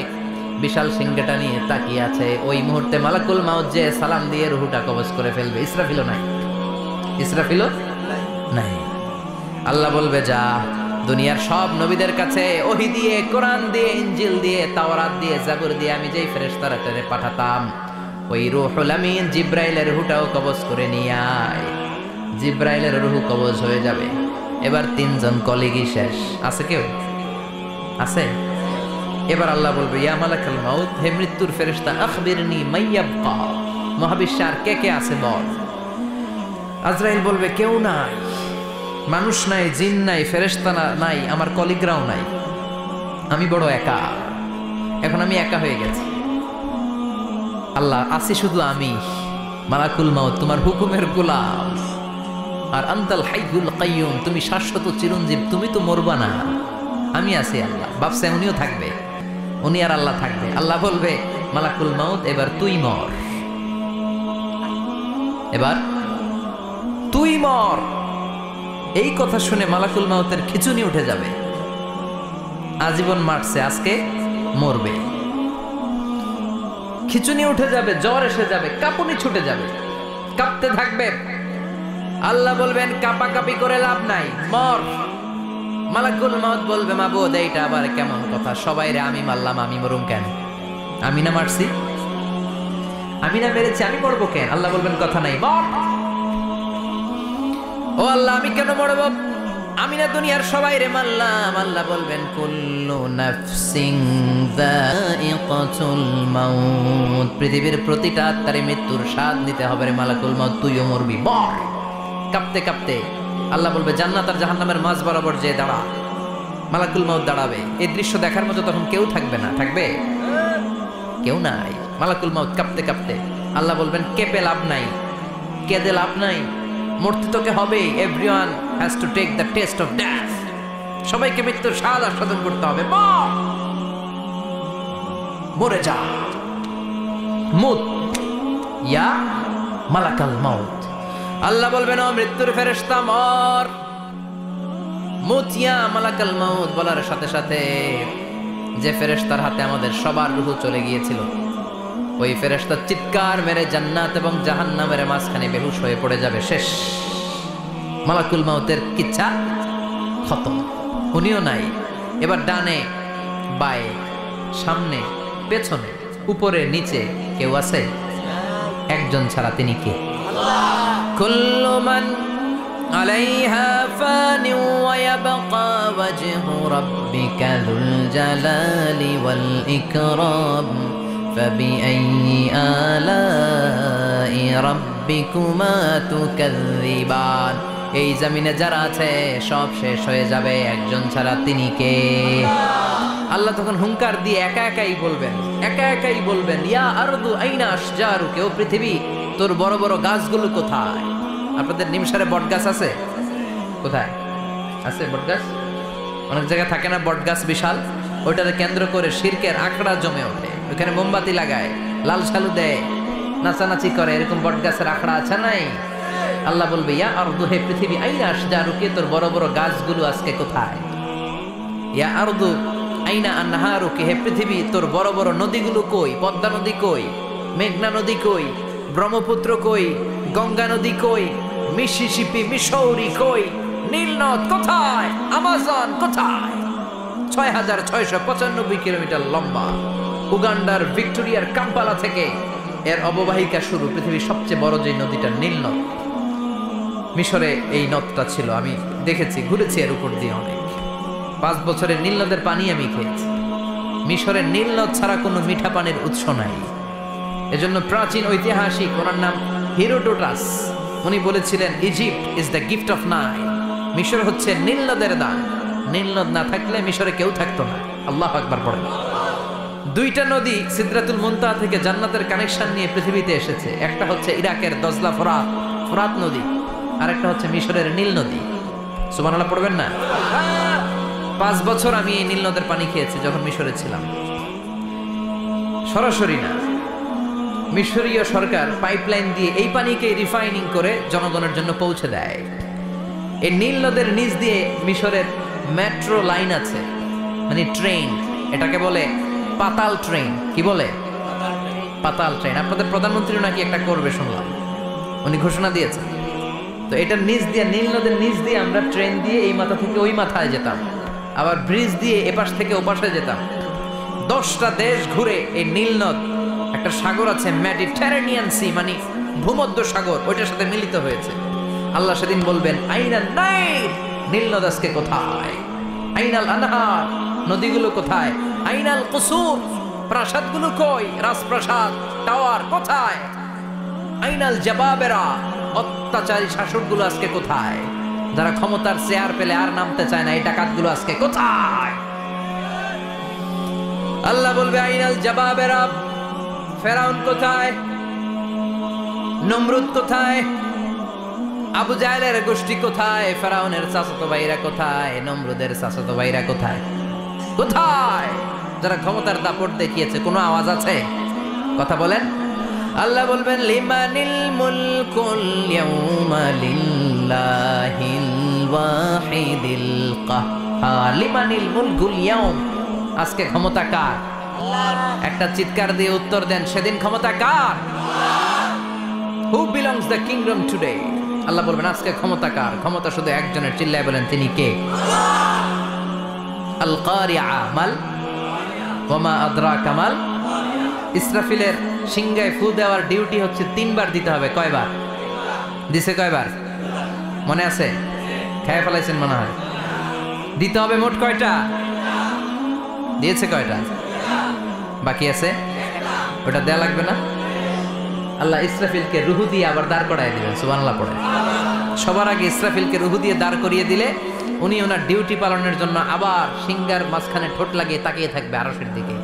বিশাল সিংহাটা নিয়ে তাকিয়ে আছে। ওই মুহূর্তে মালাকুল মাউত যে সালাম দিয়ে রূহটা কবজ করে ফেলবে। ইসরাফিলও নাই, ইসরাফিলও নাই। আল্লাহ বলবে, যা দুনিয়ার সব নবীদের কাছে ওহী দিয়ে, কোরআন দিয়ে, ইনজিল দিয়ে, তাওরাত দিয়ে, জাবুর দিয়ে আমি যেই ফেরেশতারে পাঠাতাম, ওই রূহুল আমিন জিব্রাইলের রূহটাও কবজ করে নিয়ে আয়। জিব্রাইলের রূহ কবজ হয়ে যাবে। এবার তিনজন কলিগই শেষ। আছে কেউ? আছে? এবার আল্লাহ বলবে, ইয়া মালাকাল মাউত, হে মৃত্যুর ফেরেশতা, আখবিরনি মাইয়াবকা, মহাবিশ্বে আর কে কে আছে বল। আজরাইল বলবে, কেউ নাই, মানুষ নাই, জিন নাই, ফেরেশতা নাই, আমার কলিগরাও নাই, আমি বড় একা। এখন আমি একা হয়ে গেছি। আল্লাহ, আছি শুধু আমি। মালাকুল মাউত, তোমার হুকুমের গোলাম। আর আনতাল হাইয়ুল কাইয়ুম, তুমি শাশ্বত চিরঞ্জীব, তুমি তো মরবা না, আমি আছি। আল্লাহ ভাবছে উনিও থাকবে, উনি আর আল্লাহ থাকবে। আল্লাহ বলবে, মালাকুল মাউত এবার তুই মর, এবার তুই মর। এই কথা শুনে মালাকুল মাউতের খিচুনি উঠে যাবে। আজীবন মারছে, আজকে মরবে। খিচুনি উঠে যাবে, জ্বর এসে যাবে, কাঁপুনি ছুটে যাবে, কাঁপতে থাকবে। আল্লাহ বলবেন, কাঁপাকাঁপি করে লাভ নাই, মর। মালাকুল মাউত বলবে, মাবুদ এইটা আবার কেমন কথা? সবাই রে আমি মারলাম, আমি মরুম কেন? আমি না মারছি, আমি না মেরেছি, আমি মরবো কেন? আল্লাহ বলবেন, কথা নাই, মর। ও আল্লাহ, আমি কেন মরব? আমি না দুনিয়ার সবাই রে মারলাম। আল্লাহ বলবেন, কুল্লু নাফসিন যায়িকাতুল মাউত, পৃথিবীর প্রতিটা আত্মারে মৃত্যুর স্বাদ নিতে হবে রে মালাকুল মাউত, তুইও মরবি, মর। কাঁপতে কাঁপতে আল্লাহ বলবে, জান্নাত আর জাহান্নামের মাঝ বরাবর যে দাঁড়া। মালাকুল মাউত দাঁড়াবে। এই দৃশ্য দেখার মতো তখন কেউ থাকবে না। থাকবে? কেউ নাই। মালাকুল মাউত কাঁপতে কাঁপতে, আল্লাহ বলবেন, কেঁপে লাভ নাই, কেঁদে লাভ নাই, মরতে তোকে হবে। Everyone has to take the test of death, সবাইকে মৃত্যুর স্বাদ আস্বাদন করতে হবে। মরে যা, মুত। ইয়া মালাকাল মাউত। আল্লাহ বলবেন ও মৃত্যুর ফেরেশতা মর, মুত ইয়া মালাকাল মাউত। বলার সাথে সাথে যে ফেরেশতার হাতে আমাদের সবার রূহ চলে গিয়েছিল, ওই ফেরেশতা চিৎকার মেরে জান্নাত এবং জাহান্নামের মাঝখানে বেহুশ হয়ে পড়ে যাবে। শেষ, মালাকুল মাউতের কিচ্ছা খতম, উনিও নাই। এবার ডানে বায়ে সামনে পেছনে উপরে নিচে কেউ আছে? একজন ছাড়া, তিনি কে? কুল্লু মান আলাইহা ফানি ওয়া ইয়াবকা ওয়াজহু রাব্বিকা যুল জালালি ওয়াল ইকরাম ফাবিআইয়ি আলাই রাব্বিকুমা তুকাযযিবান। এই জমিনে যারা আছে সব শেষ হয়ে যাবে, একজন ছাড়া, তিনি কে? আল্লাহ তখন হুঙ্কার দিয়ে একা একাই বলবেন ইয়া আরদু আইনা আশজারুকা, ও পৃথিবী তোর বড় বড় গাছগুলো কোথায়? আপনাদের নিমসারে বট গাছ আছে? কোথায় আছে বট গাছ? অনেক জায়গায় থাকে না বট গাছ বিশাল, ওইটাকে কেন্দ্র করে শিরকের আখড়া জমে ওঠে, ওখানে মোমবাতি লাগায়, লাল সালু দেয়, নাচানাচি করে, এরকম বট গাছের আখড়া আছে নাই? আল্লাহ বলবে ইয়া আরদু, হে পৃথিবী, আইনা আশজারুকা, তোর বড় বড় গাছগুলো আজকে কোথায়? ইয়া আরদু আইনা আনহারুকা, হে পৃথিবী তোর বড় বড় নদীগুলো কই? পদ্মা নদী কই? মেঘনা নদী কই? ব্রহ্মপুত্র কই? গঙ্গা নদী কই? মিসিসিপি, মিসৌরি কই? নীল নদ কোথায়? আমাজন কোথায়? ৬,৬৯৫ কিলোমিটার লম্বা, উগান্ডার ভিক্টোরিয়ার কাম্পালা থেকে এর অববাহিকা শুরু। পৃথিবীর সবচেয়ে বড় যে নদীটা নীল নদ, মিশরে এই নদটা ছিল, আমি দেখেছি, ঘুরেছি এর উপর দিয়ে অনেক। 5 বছরের নীল নদের পানি আমি খেয়েছি। মিশরের নীল নদ ছাড়া কোনো মিঠা পানির উৎস নাই। এজন্য প্রাচীন ঐতিহাসিক, ওনার নাম হিরোডোটাস, উনি বলেছিলেন Egypt is the gift of Nile, মিশর হচ্ছে নীল নদের দান। নীল নদ না থাকলে মিশরে কেউ থাকতো না। আল্লাহু আকবার পড়েন। 2টা নদী সিদরাতুল মুনতাহা থেকে জান্নাতের কানেকশন নিয়ে পৃথিবীতে এসেছে। একটা হচ্ছে ইরাকের দজলা ফোরাত নদী, আর একটা হচ্ছে মিশরের নীল নদী। সুবহানাল্লাহ পড়বেন না? 5 বছর আমি এই নীল নদের পানি খেয়েছি যখন মিশরে ছিলাম। সরাসরি না, মিশরীয় সরকার পাইপলাইন দিয়ে এই পানিকে রিফাইনিং করে জনগণের জন্য পৌঁছে দেয়। এই নীল নদের নিচ দিয়ে মিশরের মেট্রো লাইন আছে, মানে ট্রেন, এটাকে বলে পাতাল ট্রেন। কি বলে? পাতাল ট্রেন। আপনাদের প্রধানমন্ত্রী নাকি একটা করবে শুনলাম, উনি ঘোষণা দিয়েছেন। তো এটার নিচ দিয়ে, নীল নদের নিচ দিয়ে আমরা ট্রেন দিয়ে এই মাথা থেকে ওই মাথায় যেতাম, আবার ব্রিজ দিয়ে এপাশ থেকে ওপাশে যেতাম। 10টা দেশ ঘুরে এই নীল নদ, একটা সাগর আছে মেডিটেরেনিয়ান সি, মানে ভূমধ্য সাগর, ওইটার সাথে মিলিত হয়েছে। আল্লাহ সেদিন বলবেন আইনাল নাইল, নীল নদ আজকে কোথায়? আইনাল আনহার, নদীগুলো কোথায়? আইনাল কুসুর, প্রাসাদগুলো কই? রাজপ্রাসাদ, টাওয়ার কোথায়? আইনাল জাবাবেরা, অত্যাচারী শাসকগুলো আজকে কোথায়? যারা ক্ষমতার চেয়ার পেলে আর নামতে চায় না, এই ডাকাতগুলো আজকে কোথায়? আল্লাহ বলবে আইনাল জাবাবেরা, ফেরাউন কোথায়? নমরুদ কোথায়? আবু জাহেলের গোষ্ঠী কোথায়? ফেরাউনের চাচাতো ভাইরা কোথায়? নমরুদের চাচাতো ভাইরা কোথায়? কোথায়? যারা ক্ষমতার দাপট দেখিয়েছে, কোনো আওয়াজ আছে? কথা বলেন। আল্লাহ বলবেন লিমানিল মুলকুল ইয়াউমা লিল্লাহিল ওয়াহিদিল কাহ্হার। লিমানিল মুলকুল ইয়াউম, আজকে ক্ষমতা কার? একটা চিৎকার দিয়ে উত্তর দেন, সেদিন ক্ষমতা কার? Who belongs the kingdom today? আল্লাহ বলবেন আজকে ক্ষমতা কার? ক্ষমতা শুধু একজনের, চিল্লায় বলেন তিনি কে? আল কারিআ মাল ওয়া মা আদরাকা মাল। ইসরাফিলের সিংহায় ফু দেওয়ার ডিউটি হচ্ছে 3 বার দিতে হবে। কয়বার দিছে? কয়বার মনে আছে? খেয়ে ফেলাইছেন মনে হয়। দিতে হবে মোট কয়টা? দিয়েছে কয়টা? বাকি আছে, ওটা দেয়া লাগবে না? আল্লাহ ইসরাফিলকে রুহু দিয়ে আবার দাঁড় করায় দিবেন। সুবহানাল্লাহ পড়ে। সবার আগে ইসরাফিলকে রুহু দিয়ে দাঁড় করিয়ে দিলে উনি ওনার ডিউটি পালনের জন্য আবার সিংহার মাঝখানে ঠোঁট লাগিয়ে তাকিয়ে থাকবে আরশের দিকে।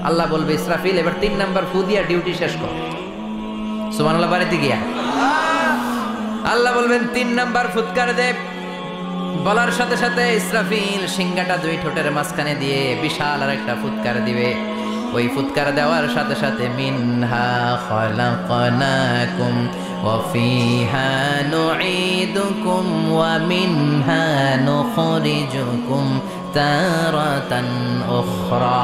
আল্লাহ বলবে ইসরাফিল এবার 3 নাম্বার ফু দিয়া ডিউটি শেষ কর। সুবহানাল্লাহ বাড়িতে গিয়া আল্লাহ বলবেন 3 নাম্বার ফুৎকার দে। বলার সাথে সাথে ইসরাফিল সিংহাটা 2 ঠোঁটের মাঝখানে দিয়ে বিশাল আর একটা ফুৎকার দিবে। ওই ফুৎকার দেওয়ার সাথে সাথে মিনহা খালাকনাকুম ওয়া ফিহা নুঈদুকুম ওয়া মিনহা নুখরিজুকুম তারাতান উখরা।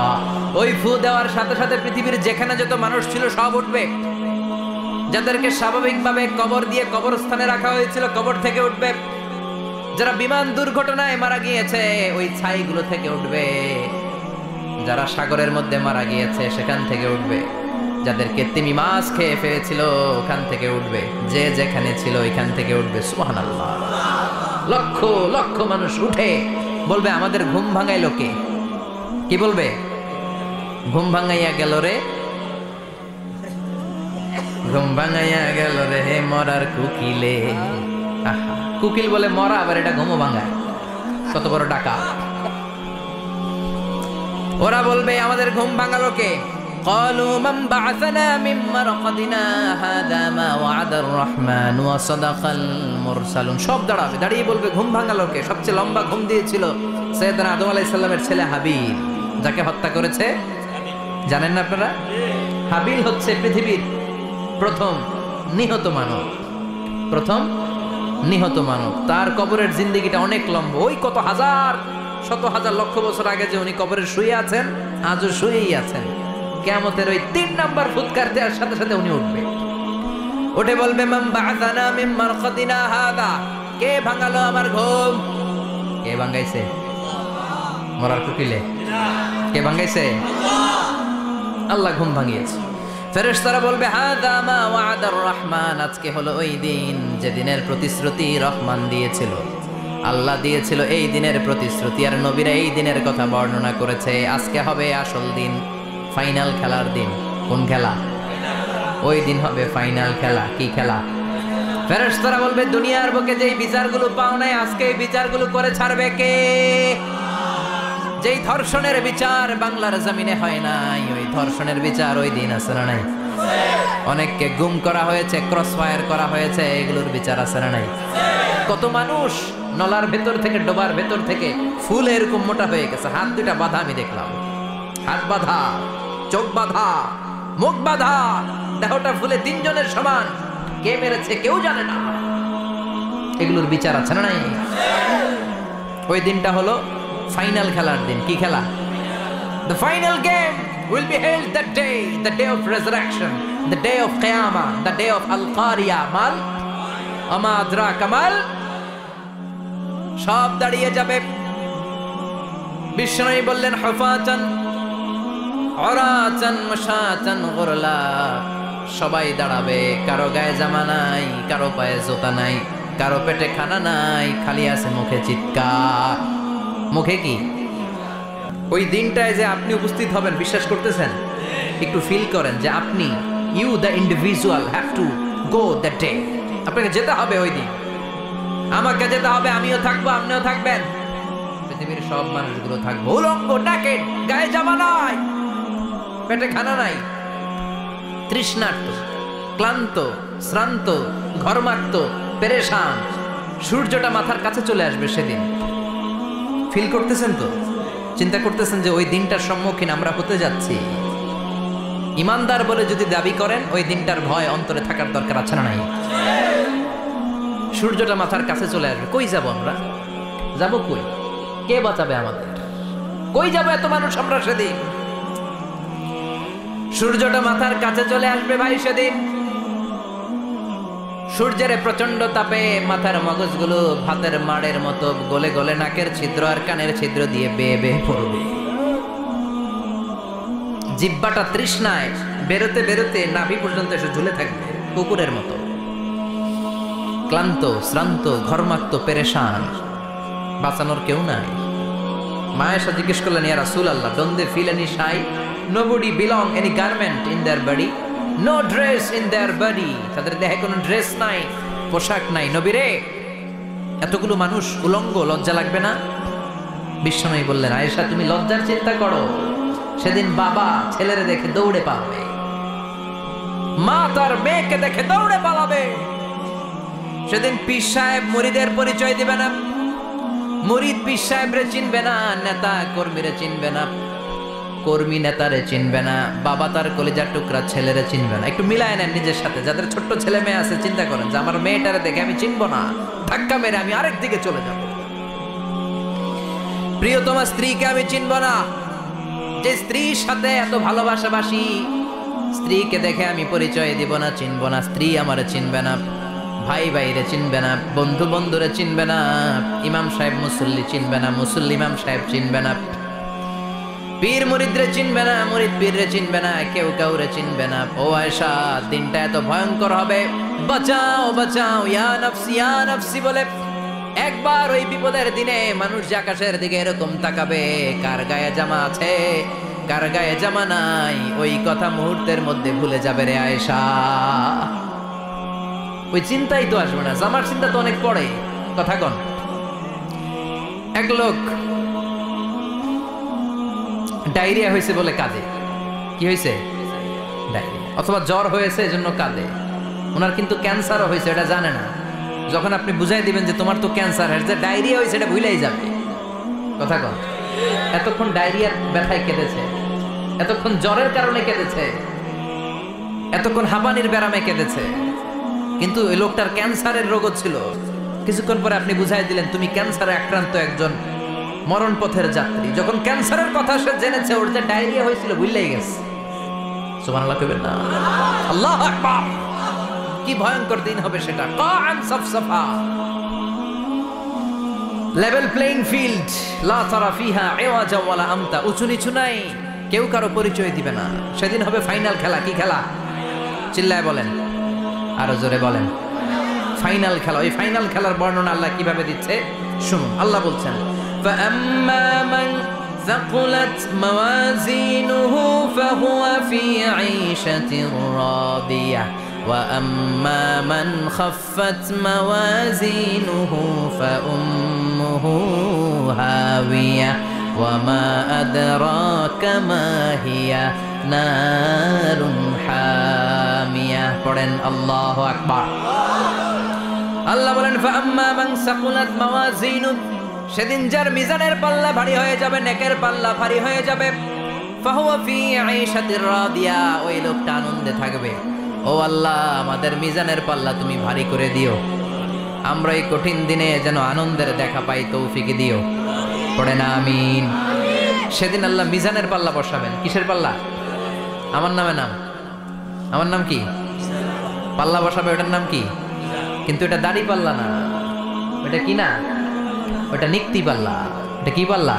ওই ফু দেওয়ার সাথে সাথে পৃথিবীর যেখানে যত মানুষ ছিল সব উঠবে। যাদেরকে স্বাভাবিকভাবে কবর দিয়ে কবরস্থানে রাখা হয়েছিল কবর থেকে উঠবে। যারা বিমান দুর্ঘটনায় মারা গিয়েছে ওই ছাইগুলো থেকে উঠবে। যারা সাগরের মধ্যে মারা গিয়েছে সেখান থেকে উঠবে। যাদেরকে তিমি মাছ খেয়ে ফেলেছিল ওখান থেকে উঠবে। যে যেখানে ছিল ওইখান থেকে উঠবে। সুবহানাল্লাহ। লক্ষ লক্ষ মানুষ উঠে বলবে আমাদের ঘুম ভাঙাইলো কে? কি বলবে? ঘুম ভাঙাইয়া গেল রে, ঘুম ভাঙাইয়া গেল রে মরার কুকিলে। কুকিল বলে মরা, আবার এটা ঘুমো ভাঙায়। কত বড় ডাকা! ওরা বলবে আমাদের ঘুম ভাঙালো কে? قالوا من بعثنا من مرقدنا هذا ما وعد الرحمن وصدق المرسلون। সব দাঁড়াবে, দাঁড়িয়ে বলবে ঘুম ভাঙালো কে? সবচেয়ে লম্বা ঘুম দিয়েছিল সৈয়দনা আদম আলাইহিস সালামের ছেলে হাবিল, যাকে হত্যা করেছে জানেন না আপনারা? হাবিল হচ্ছে পৃথিবীর প্রথম নিহত মানব। প্রথম নিহত মানব। তার কবরের জিন্দেগিটা অনেক লম্বা। ওই কত হাজার শত হাজার লক্ষ বছর আগে যে উনি কবরে শুয়ে আছেন, আজও শুয়েই আছেন। কিয়ামতের ওই 3 নাম্বার ফুৎকার দেওয়ার সাথে সাথে উনি উঠবে। উঠে বলবে মান বা'আসানা মিন মারকাদিনা হাদা। কে ভাঙালো আমার ঘুম? কে ভাঙাইছে? মরার কুকিলে কে ভাঙাইছে? আল্লাহ ঘুম ভাঙিয়েছে। ফেরেশতারা বলবে হাদা মা ওয়াদার রহমান। আজকে হলো ওই দিন যেদিনের প্রতিশ্রুতি রহমান দিয়েছিল, আল্লাহ দিয়েছিল। এই দিনের প্রতিশ্রুতি আর নবীরা এই দিনের কথা বর্ণনা করেছে। আজকে হবে আসল দিন, ফাইনাল খেলার দিন। কোন খেলা? ওই দিন হবে ফাইনাল খেলা। কি খেলা? ফেরেশতারা বলবে দুনিয়ার বুকে যেই বিচারগুলো পাও নাই আজকে এই বিচারগুলো করে ছাড়বে কে? যেই ধর্ষণের বিচার বাংলার জমিনে হয় নাই, ওই ধর্ষণের বিচার ওই দিন আছে না নাই? অনেককে গুম করা হয়েছে, ক্রস ফায়ার করা হয়েছে, এগুলোর বিচার আছে না নাই? কত মানুষ নলার ভেতর থেকে, ডোবার ভেতর থেকে ফুল এরকম মোটা হয়ে গেছে। হাত দুটা বাঁধা আমি দেখলাম। হাত বাঁধা, চোখ বাঁধা, মুখ বাঁধা, দেহটা ফুলে 3 জনের সমান। কে মেরেছে কেউ জানে না। এগুলোর বিচার আছে না নাই? ওই দিনটা হলো ফাইনাল খেলার দিন। কি খেলা? The final game will be held that day, the day of resurrection, the day of Qiyamah, the day of Al-Qariya, mal ama adraka mal। সব দাঁড়িয়ে যাবে। বিষ্ণু বললেন হুফাতান উরাতান মাশাতান গুরলা। সবাই দাঁড়াবে। কারো গায়ে জামা নাই, কারো পায়ে জুতা নাই, কারো পেটে খানা নাই, খালি আছে মুখে চিৎকার। মুখে কি? ওই দিনটায় যে আপনি উপস্থিত হবেন, বিশ্বাস করতেছেন? একটু ফিল করেন যে আপনি, you the individual have to go that day. আপনাকে যেতে হবে ওই দিন। আমাকে যেতে হবে। আমিও থাকবো, আপনিও থাকবেন, পৃথিবীর সব মানুষগুলো থাকবো। উলঙ্গ, নাকেড, গায়ে জামা নাই, পেটে খানা নাই, তৃষ্ণার্ত, ক্লান্ত, শ্রান্ত, ঘর্মাক্ত, পেরেশান। সূর্যটা মাথার কাছে চলে আসবে সেদিন। ফিল করতেছেন তো? চিন্তা করতেছেন যে ওই দিনটার সম্মুখীন আমরা হতে যাচ্ছি। ইমানদার বলে যদি দাবি করেন ওই দিনটার ভয় অন্তরে থাকার দরকার আছে না নাই? সূর্যটা মাথার কাছে চলে আসবে। কই যাব আমরা? যাব কই? কে বাঁচাবে আমাদের? কই যাব এত মানুষ আমরা সেদিন? সূর্যটা মাথার কাছে চলে আসবে ভাই সেদিন। সূর্যের প্রচন্ড তাপে মাথার মগজগুলো ভাতের মাড়ের মতো গলে গলে নাকের ছিদ্র আর কানের ছিদ্র দিয়ে বেয়ে বেয়ে পড়বে। জিহ্বাটা তৃষ্ণায় বেরোতে বেরোতে নাভি পর্যন্ত এসে ঝুলে থাকবে কুকুরের মতো। ক্লান্ত, শ্রান্ত, ঘর্মাক্ত, পেরেশান, বাঁচানোর কেউ নাই। মায়েশা জিজ্ঞেস করলেন, ইয়া রাসূলুল্লাহ, don't they feel any shy? Nobody belong any garment in their body, no dress in their body. তাদের দেহে কোনো ড্রেস নাই, পোশাক নাই। নবীরে, এতগুলো মানুষ উলঙ্গ, লজ্জা লাগবে না? বিশ্বনবী বললেন, আয়েশা তুমি লজ্জার চিন্তা করো। সেদিন বাবা ছেলেরে দেখে দৌড়ে পালাবে, মা তার মেয়েকে দেখে দৌড়ে পালাবে। সেদিন পীর সাহেব মুরিদের পরিচয় দিবে না, মুরিদ পীর সাহেবরে চিনবে না, নেতা কর্মীরে চিনবে না। কর্মী নেতারে চিনবে না, বাবা তার কলিজার টুকরা ছেলেরে চিনবে না। একটু মিলায় নেন নিজের সাথে। যাদের ছোট্ট ছেলে মেয়ে আছে চিন্তা করেন যে আমার মেয়েটারে দেখে আমি চিনবো না, ধাক্কা মেরে আমি আরেক দিকে চলে যাব। প্রিয়তমা স্ত্রীকে আমি চিনবো না, যে স্ত্রীর সাথে এত ভালোবাসাবাসি স্ত্রীকে দেখে আমি পরিচয় দিব না, চিনবো না। স্ত্রী আমারে চিনবে না, ভাই ভাইরে চিনবে না, বন্ধু বন্ধুরে চিনবে না, ইমাম সাহেব মুসল্লি চিনবে না, মুসল্লি ইমাম সাহেব চিনবে না, পীর মুরিদরে চিনবে না, মুরিদ পীররে চিনবে না, কেউ কাউরে চিনবে না। ও আয়েশা, দিনটা এত ভয়ঙ্কর হবে, বাঁচাও বাঁচাও ইয়া নাফসি বলে একবার ওই বিপদের দিনে মানুষ যে আকাশের দিকে এরকম তাকাবে, কার গায়ে জামা আছে কার গায়ে জামা নাই, ওই কথা মুহূর্তের মধ্যে ভুলে যাবে রে আয়েশা। ওই চিন্তাই তো আসবে না, জামার চিন্তা তো অনেক পরে। কথা কন। এক লোক ডায়রিয়া হয়েছে বলে কাঁদে। কি হয়েছে? ডায়রিয়া, অথবা জ্বর হয়েছে এজন্য কাঁদে। ওনার কিন্তু ক্যান্সারও হয়েছে, এটা জানে না। যখন আপনি বুঝাই দিবেন যে তোমার তো ক্যান্সার, যে ডায়রিয়া হয়েছে এটা ভুলেই যাবে। কথা কন। এতক্ষণ ডায়রিয়ার ব্যথায় কেঁদেছে, এতক্ষণ জ্বরের কারণে কেঁদেছে, এতক্ষণ হাঁপানির ব্যারামে কেঁদেছে, কিন্তু ওই লোকটার ক্যান্সারের রোগও ছিল। কিছুক্ষণ পরে আপনি বুঝাই দিলেন তুমি ক্যান্সারে আক্রান্ত একজন মরণ পথের যাত্রী। যখন ক্যান্সারের কথা সে জেনেছে, ওর যে ডায়রিয়া হয়েছিল ভুলেই গেছে। সুবহানাল্লাহ কইবেন না? আল্লাহু আকবার। কি ভয়ঙ্কর দিন হবে সেটা। কান সাফসাফা, লেভেল প্লেইং ফিল্ড, লা তারা ফিহা ইওয়াজা ওয়ালা আমতা। উঁচু নিচু নাই, কেউ কারো পরিচয় দিবে না। সেদিন হবে ফাইনাল খেলা। কি খেলা? চিল্লায় বলেন, আরো জোরে বলেন। ফাইনাল খেলা। ওই ফাইনাল খেলার বর্ণনা আল্লাহ কিভাবে দিচ্ছে শুনুন। আল্লাহ বলছেন, فأما من ثقلت موازينه فهو في عيشة راضية وأما من خفت موازينه فأمه هاوية وما أدراك ما هي نار حامية. পড়েন আল্লাহু আকবার। আল্লাহ বলেন, فأما من ثقلت موازينه, সেদিন যার মিজানের পাল্লা ভারী হয়ে যাবে, নেকের পাল্লা ভারী হয়ে যাবে, ফাহুয়া ফি আইশাতির রাদিয়া, ওই লোকটা আনন্দে থাকবে। ও আল্লাহ, আমাদের মিজানের পাল্লা তুমি ভারী করে দিও, আমরা এই কঠিন দিনে যেন আনন্দের দেখা পাই, তৌফিক দিও। পড়ে না আমিন। সেদিন আল্লাহ মিজানের পাল্লা বসাবেন। কিসের পাল্লা? আমার নামে নাম। আমার নাম কি? পাল্লা বসাবে, ওটার নাম কি? কিন্তু এটা দাড়ি পাল্লা না, ওটা কি না, ওটা নিক্তি পাল্লা। এটা কি পাল্লা?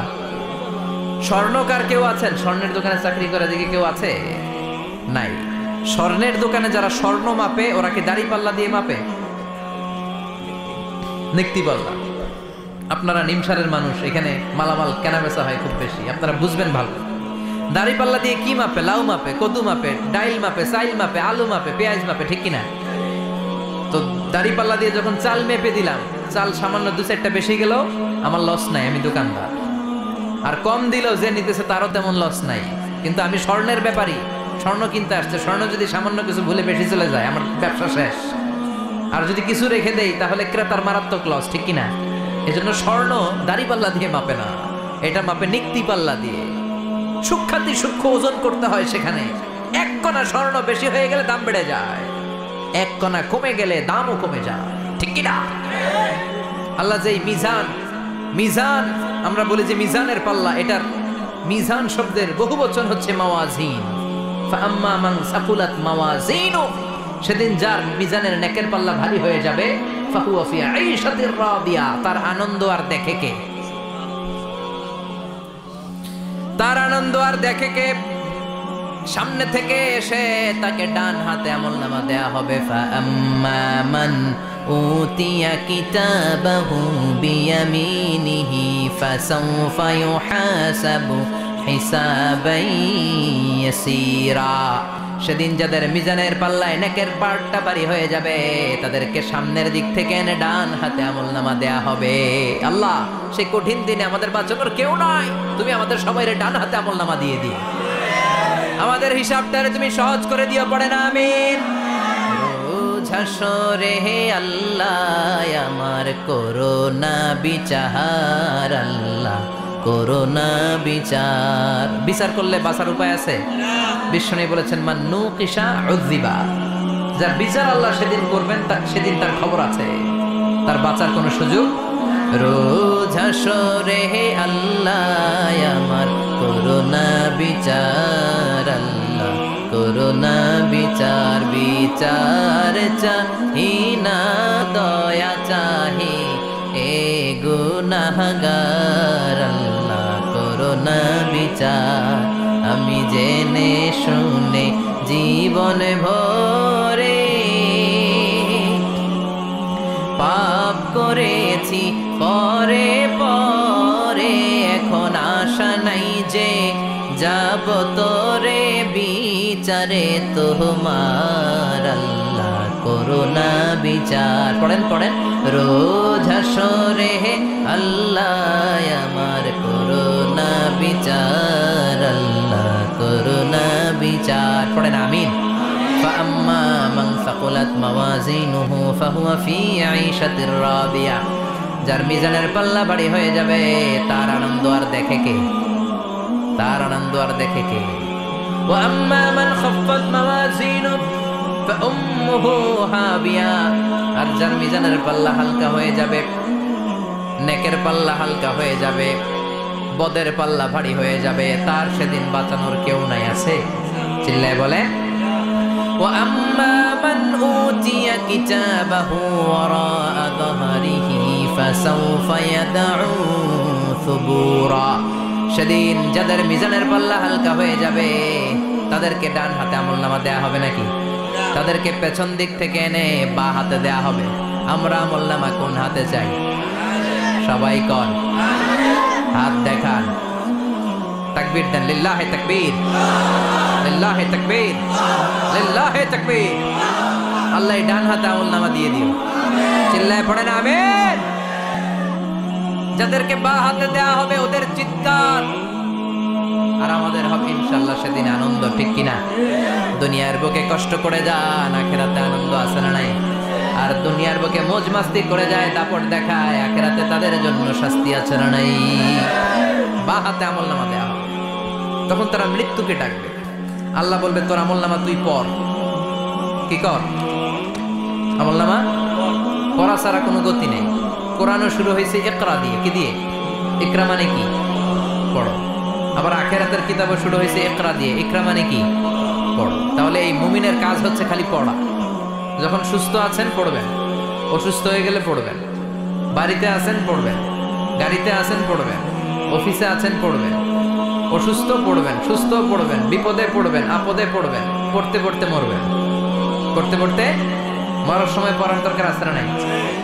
স্বর্ণকার কেউ আছেন? স্বর্ণের দোকানে চাকরি করে দিকে কেউ আছে? নাই। স্বর্ণের দোকানে যারা স্বর্ণ মাপে, ওরা কি দাড়ি পাল্লা দিয়ে মাপে? নিক্তি পাল্লা। আপনারা নিমসারের মানুষ, এখানে মালামাল কেনা বেচা হয় খুব বেশি, আপনারা বুঝবেন ভালো। দাড়ি পাল্লা দিয়ে কি মাপে? লাউ মাপে, কদু মাপে, ডাইল মাপে, চাইল মাপে, আলু মাপে, পেঁয়াজ মাপে, ঠিক কিনা? তো দাড়ি পাল্লা দিয়ে যখন চাল মেপে দিলাম, চাল সামান্য 2-4টা বেশি গেল, আমার লস নাই, আমি দোকানদার। আর কম দিল যে নিতেছে তারও তেমন লস নাই, কিন্তু আমি স্বর্ণের ব্যাপারী, স্বর্ণ কিনতে আসছে। স্বর্ণ যদি সামান্য কিছু ভুলে বেশি চলে যায়, আমার ব্যবসা শেষ। আর যদি কিছু রেখে দেই তাহলে ক্রেতার মারাত্মক লস, ঠিক কিনা? এজন্য স্বর্ণ দাড়ি পাল্লা দিয়ে মাপে না, এটা মাপে নিক্তি পাল্লা দিয়ে। সূক্ষ্মাতি সূক্ষ্ম ওজন করতে হয় সেখানে। এক কণা স্বর্ণ বেশি হয়ে গেলে দাম বেড়ে যায়, এক কণা কমে গেলে দামও কমে যায়, ঠিক কিনা? আল্লাহ যে মিজান, মিজান আমরা বলি যে মিজানের পাল্লা, এটার মিজান শব্দের বহু বচন হচ্ছে মাওয়াজিন। ফাআম্মা মান সাকুলাত মাওয়াজিনু, সেদিন যার মিজানের নেকের পাল্লা ভারী হয়ে যাবে, ফাহুয়া ফি আইশাতির রাদিয়া, তার আনন্দ আর দেখে কে? তার আনন্দ আর দেখে কে? সামনে থেকে এসে তাকে ডান হাতে আমলনামা দেয়া হবে। ফাআম্মা মান উতিয়া কিতাবাহু বিয়ামিনিহি ফাসাউফা ইউহাসাবু হিসাবান ইয়াসীরা, সেদিন যাদের মিজানের পাল্লায় নেকের পার্টটা ভারী হয়ে যাবে, তাদেরকে সামনের দিক থেকে এনে ডান হাতে আমলনামা দেয়া হবে। আল্লাহ, সেই কঠিন দিনে আমাদের বাঁচানোর কেউ নাই, তুমি আমাদের সবাইরে ডান হাতে আমলনামা দিয়ে দিও, আমাদের হিসাবটারে তুমি সহজ করে দিও। পড়ে না আমিন। রোজ হাসরে হে আল্লাহ আমার করোনা বিচার, আল্লাহ করোনা বিচার। বিচার করলে বাঁচার উপায় আছে? বিশ্বনবী বলেছেন মান নুকিশা উযিবা, যার বিচার আল্লাহ সেদিন করবেন সেদিন তার খবর আছে, তার বাঁচার কোনো সুযোগ। রোজ হাসরে হে আল্লাহ আমার করোনা বিচার, আল্লাহ করোনা বিচার। বিচার চাহি না দয়া চাহি এ গুনাহগার, আল্লাহ করোনা বিচার। আমি জেনে শুনে জীবন ভরে পাপ করেছি পরে পরে, এখন আশা নাই যে যাব তোরে বিচারে তোমার, আল্লাহ করোনা বিচার। পড়েন পড়েন, রোজ হাসরে হে আল্লাহ আমার করোনা বিচার, আল্লাহ করোনা বিচার। পড়েন আমিন। فأما من ثقلت موازينه فهو في عيشة راضية, যার মিজানের পাল্লা ভারী হয়ে যাবে তার আনন্দ আর দেখে কে? তার আনন্দ আর দেখে কে? وأما من خفت موازينه فأمه هاوية, আর যার মিজানের পাল্লা হালকা হয়ে যাবে, নেকের পাল্লা হালকা হয়ে যাবে, বদের পাল্লা ভারী হয়ে যাবে, তার সেদিন বাঁচানোর কেউ নাই। আছে? চিল্লায় বলে وأما من أوتي كتابه وراء ظهره فسوف يدعو ثبورا, সেদিন যাদের মিজানের পাল্লা হালকা হয়ে যাবে তাদেরকে ডান হাতে আমলনামা দেয়া হবে নাকি? তাদেরকে পেছন দিক থেকে এনে বা হাতে দেয়া হবে। আমরা আমলনামা কোন হাতে চাই? সবাই কোন হাত দেখান, তাকবীর দেন, লিল্লাহি তাকবীর, লিল্লাহি তাকবীর, লিল্লাহি তাকবীর। আল্লাহ ডান হাতে আমলনামা দিয়ে দিও। চিল্লায় পড়েন আমিন। যাদেরকে বা হাতে দেয়া হবে ওদের চিৎকার, আর আমাদের হবে ইনশাআল্লাহ সেদিন আনন্দ। ঠিক কিনা? দুনিয়ার বুকে কষ্ট করে যান, আখিরাতে আনন্দ আছে না নাই? আর দুনিয়ার বুকে মौज মাস্তি করে যায়, দাপট দেখায়, আখিরাতে তাদের জন্য শাস্তি আছে না নাই? বা হাতে আমলনামা দেয়া হবে। তখন তারা মৃত্যুকে ডাকবে। আল্লাহ বলবে তোর আমলনামা তুই পড়। কি কর? আমলনামা পড়া ছাড়া কোনো গতি নেই। কোরআনও শুরু হয়েছে ইকরা দিয়ে। কি দিয়ে? ইকরা মানে কি? পড়ো। আবার আখিরাতের কিতাবও শুরু হয়েছে ইকরা দিয়ে। ইকরা মানে কি? পড়ো। তাহলে এই মুমিনের কাজ হচ্ছে খালি পড়া। যখন সুস্থ আছেন পড়বেন, অসুস্থ হয়ে গেলে পড়বেন, বাড়িতে আছেন পড়বেন, গাড়িতে আছেন পড়বেন, অফিসে আছেন পড়বেন, অসুস্থ পড়বেন, সুস্থ পড়বেন, বিপদে পড়বেন, আপদে পড়বেন, পড়তে পড়তে মরবেন, পড়তে পড়তে মরার সময় পড়ার দরকার আছে না নাই?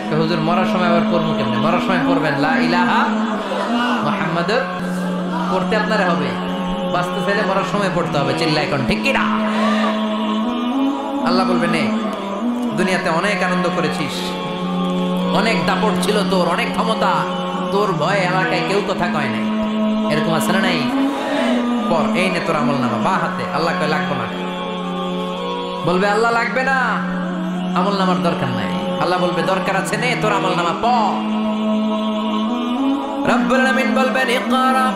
তো হুজুর মরার সময় আবার পড়বো কেমনে? মরার সময় পড়বেন লা ইলাহা মুহাম্মাদুর, পড়তে আপনারা হবে। বাঁচতে চাইলে মরার সময় পড়তে হবে। চিল্লায় কোন ঠিক কিনা? আল্লাহ বলবে নে, দুনিয়াতে অনেক আনন্দ করেছিস, অনেক দাপট ছিল তোর, অনেক ক্ষমতা, তোর ভয়ে এলাকায় কেউ কথা কয় নাই। এরকম আছে না নাই? পর এই নে তোর আমলনামা বা হাতে। আল্লাহ কয় লাগবে না। বলবে আল্লাহ লাগবে না, আমলনামার দরকার নাই। আল্লাহ বলবে দরকার আছে, নে তোর আমলনামা পড়। রব্বুল আলামিন বলবেন ইকরা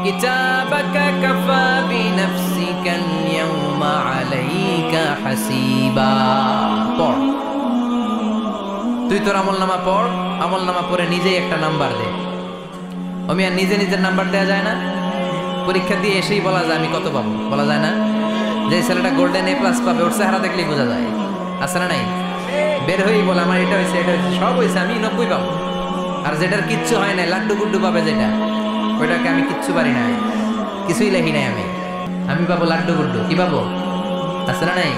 কিতাবাকা কাফা বিনাফসিকা আল-ইয়াওমা আলাইকা হাসিবা। পড়, তুই তোর আমলনামা পড়। আমলনামা পড়ে নিজেই একটা নাম্বার দে। আমি আর নিজে নিজের নাম্বার দেয়া যায় না? পরীক্ষা দিয়ে এসেই বলা যায় আমি কত পাবো? বলা যায় না? যে ছেলেটা গোল্ডেন এ প্লাস পাবে ওর চেহারা দেখলেই বোঝা যায়। আছে না নাই? বের হয়েই বলে আমার এটা হয়েছে, এটা হয়েছে, সব হয়েছে, আমি 90 পাবো। আর যেটার কিচ্ছু হয় নাই, লাড্ডু গুড্ডু পাবে যেটা, ওইটাকে আমি কিচ্ছু পারি নাই, কিছুই লেখি নাই আমি পাবো লাড্ডু গুড্ডু। কি পাবো? আছে না নাই?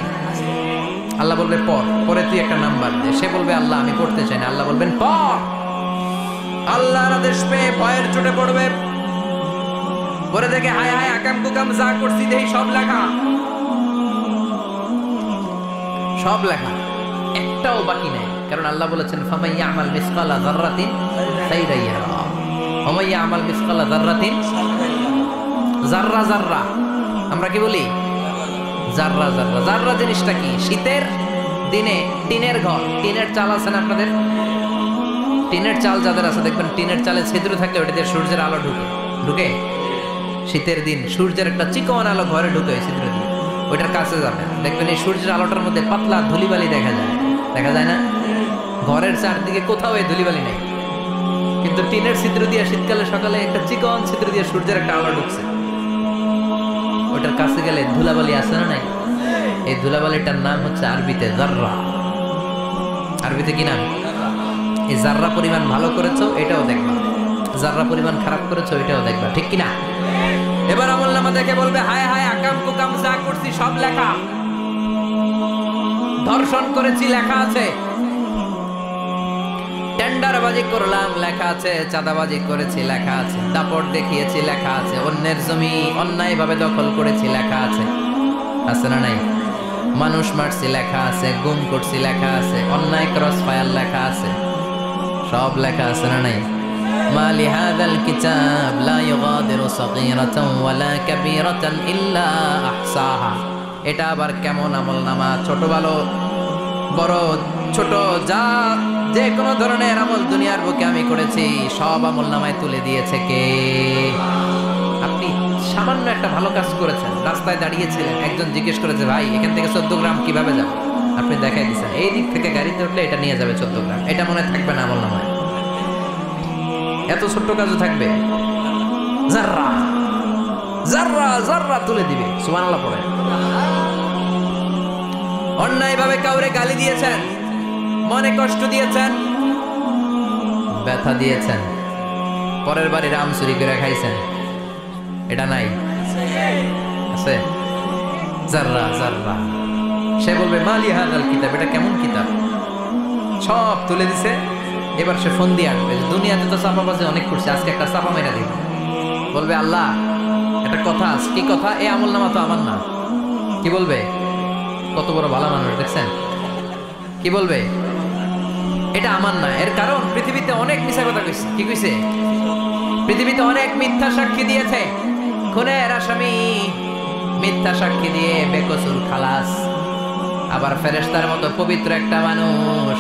আল্লাহ বলবে পড়, পরে তুই একটা নাম্বার দে। সে বলবে আল্লাহ আমি পড়তে চাই না। আল্লাহ বলবেন পড়। আল্লাহর আদেশ পেয়ে ভয়ের চোটে পড়বে, পরে দেখে হায় হায় আকাম কুকাম যা করছি দেই সব লেখা, সব লেখা, একটাও বাকি নাই। কারণ আল্লাহ বলেছেন ফামাইয়া আমাল মিসকালা যাররাতিন খাইরান ইয়ারা ওয়া মাইয়া আমাল মিসকালা যাররাতিন, যাররা যাররা আমরা কি বলি? যাররা যাররা। যাররা জিনিসটা কি? শীতের দিনে টিনের ঘর, টিনের চাল আছে না আপনাদের? টিনের চাল যাদের আছে দেখবেন টিনের চালে ছিদ্র থাকলে ওটা দিয়ে সূর্যের আলো ঢুকে শীতের দিন সূর্যের একটা চিকন আলো ঘরে ঢুকে ওই ছিদ্র দিয়ে, ওইটার কাছে যাবেন দেখবেন এই সূর্যের আলোটার মধ্যে পাতলা ধুলিবালি দেখা যায় না? ঘরের চারদিকে কোথাও এই ধুলিবালি নেই, কিন্তু টিনের ছিদ্র দিয়ে শীতকালে সকালে একটা চিকন ছিদ্র দিয়ে সূর্যের একটা আলো ঢুকছে, ওটার কাছে গেলে ধুলাবালি আছে না নাই? এই ধুলাবালিটার নাম হচ্ছে আরবিতে জাররা। আরবিতে কি নাম? এই জাররা পরিমাণ ভালো করেছো এটাও দেখবা, জাররা পরিমাণ খারাপ করেছো এটাও দেখবা, ঠিক কিনা? এবার আমলনামা দেখে বলবে হায় হায় আকাম কুকাম যা করছি সব লেখা, ধর্ষণ করেছি লেখা আছে, টেন্ডারবাজি করলাম লেখা আছে, চাঁদাবাজি করেছি লেখা আছে, দাপট দেখিয়েছি লেখা আছে, অন্যের জমি অন্যায়ভাবে দখল করেছি লেখা আছে, আছে না নাই? মানুষ মারছি লেখা আছে, গুম করছি লেখা আছে, অন্যায় ক্রস ফায়ার লেখা আছে, সব লেখা আছে না নাই? মা লিহাযাল কিতাব লা ইউগাদিরু সাগীরাতান ওয়ালা কাবীরাতান ইল্লা আহসাহা। এটা আবার কেমন আমলনামা? ছোট ভালো বড় ছোট যা যে কোনো ধরনের আমল দুনিয়ার বুকে আমি করেছি সব আমলনামায় তুলে দিয়েছে কে? আপনি সামান্য একটা ভালো কাজ করেছেন, রাস্তায় দাঁড়িয়েছিলেন, একজন জিজ্ঞেস করেছে ভাই এখান থেকে 14 গ্রাম কিভাবে যাবে, আপনি দেখাই দিচ্ছেন এই দিক থেকে গাড়িতে উঠলে এটা নিয়ে যাবে 14 গ্রাম, এটা মনে থাকবে না আমলনামায়? এত ছোট্ট কাজও থাকবে? জাররা জাররা জাররা তুলে দিবে। সুবহানাল্লাহ পড়ে। অন্যায়ভাবে কাউরে গালি দিয়েছেন, মনে কষ্ট দিয়েছেন, ব্যথা দিয়েছেন, পরের বাড়ির আম চুরি করে খাইছেন, এটা নাই? আছে? জাররা জাররা। সে বলবে মালি হাযাল কিতাব, এটা কেমন কিতাব? সব তুলে দিছে। এবার সে ফোন দিয়ে আসবে, দুনিয়াতে তো চাপাবাজি অনেক করছে, আজকে একটা চাপা মেরা দিব। বলবে আল্লাহ একটা কথা আছে। কি কথা? এই আমলনামা তো আমার না। কি বলবে? কত বড় ভালো মানুষ দেখছেন? কি বলবে? এটা আমার না। এর কারণ পৃথিবীতে অনেক মিথ্যা কথা কইছে। কি কইছে? পৃথিবীতে অনেক মিথ্যা সাক্ষী দিয়েছে, খুনের আসামি মিথ্যা সাক্ষী দিয়ে বেকসুর খালাস। আবার ফেরেশতার মতো পবিত্র একটা মানুষ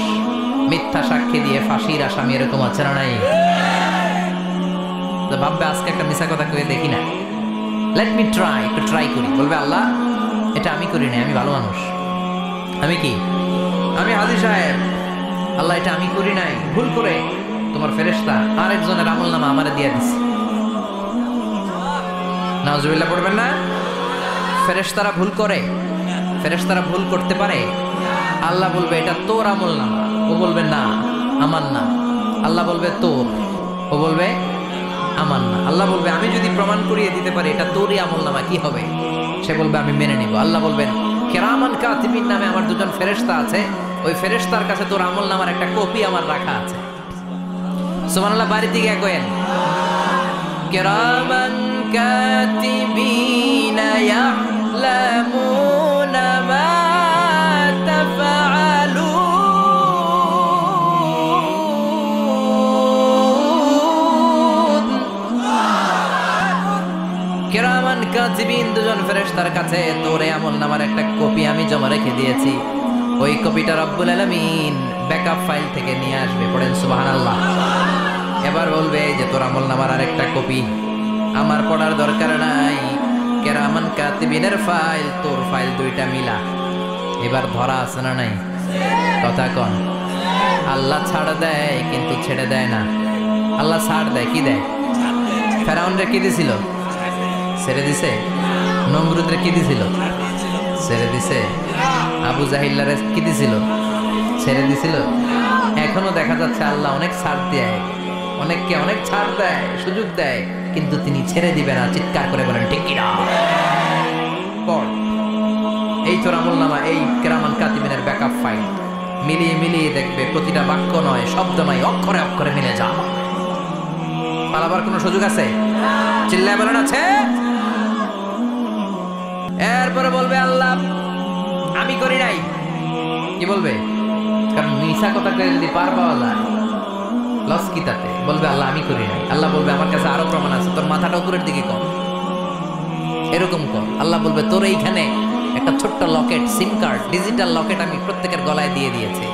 মিথ্যা সাক্ষী দিয়ে ফাঁসির আসামি, এরকম আছে না নাই? তো ভাববে আজকে একটা মিথ্যা কথা কয়ে দেখি না, লেট মি ট্রাই, একটু ট্রাই করি। বলবে আল্লাহ এটা আমি করি নাই, আমি ভালো মানুষ, আমি কি, আমি হাজী সাহেব, আল্লাহ এটা আমি করি নাই, ভুল করে তোমার ফেরেশতা আরেকজনের আমলনামা আমারে দিয়ে দিছে। নাউজুবিল্লাহ পড়বেন না? ফেরেশতারা ভুল করে, ফেরেশতারা ভুল করতে পারে। আল্লাহ বলবে এটা তোর আমলনামা, ও বলবে না আমার না। আল্লাহ বলবে তোর, ও বলবে আমার না। আল্লাহ বলবে আমি যদি প্রমাণ করিয়ে দিতে পারি এটা তোরই আমলনামা, কি হবে? সে বলবে আমি মেনে নিব। আল্লাহ বলবেন কিরামান কাতিবিন নামে আমার দুজন ফেরেশতা আছে, ওই ফেরেশতার কাছে তোর আমলনামার একটা কপি আমার রাখা আছে। সুবহানাল্লাহ। বাড়িতে গিয়ে কয়েন কিরামান কাতিবিনা ইয়ালামুনা মা তাফআলুন। কিরামান কাতিবিন দুজন ফেরেশতার কাছে তোর আমলনামার একটা কপি আমি জমা রেখে দিয়েছি। ওই কপিটা রব্বুল আলামিন ব্যাকআপ ফাইল থেকে নিয়ে আসবে। পড়েন সুবহানাল্লাহ। এবার বলবে যে তোর আমলনামার আরেকটা কপি আমার পড়ার দরকার নাই, কিরামান কাতিবিনের ফাইল তোর ফাইল দুইটা মিলা। এবার ধরা আছে না নাই? কথা কন। আল্লাহ ছাড় দেয় কিন্তু ছেড়ে দেয় না। আল্লাহ ছাড় দেয়, কি দেয়? ফেরাউনরে কি দিছিল? ছেড়ে দিছে। নমরুদরে কি দিছিল? ছেড়ে দিছে। আবু জাহিল্লারে কি দিছিল? ছেড়ে দিছিল। এখনো দেখা যাচ্ছে আল্লাহ অনেক ছাড় দেয়, অনেককে অনেক ছাড় দেয়, সুযোগ দেয়, কিন্তু তিনি ছেড়ে দিবে না। চিৎকার করে বলেন ঠিক কিনা? পড় এই তোর আমলনামা, এই কিরামান কাতিবিনের ব্যাকআপ ফাইল মিলিয়ে মিলিয়ে দেখবে প্রতিটা বাক্য নয়, শব্দ নয়, অক্ষরে অক্ষরে মিলে যা। পালাবার কোনো সুযোগ আছে? চিল্লায় বলেন আছে। এরপরে বলবে আল্লাহ আমি করি নাই। কি বলবে? কারণ মিথ্যা কথা কয়ে যদি পার পাওয়া যায় লস কি তাতে? বলবে আল্লাহ আমি করি নাই। আল্লাহ বলবে আমার কাছে আরো প্রমাণ আছে, তোর মাথাটা উপরের দিকে কর, এরকম কর। আল্লাহ বলবে তোর এইখানে একটা ছোট্ট লকেট, সিম কার্ড, ডিজিটাল লকেট আমি প্রত্যেকের গলায় দিয়ে দিয়েছি।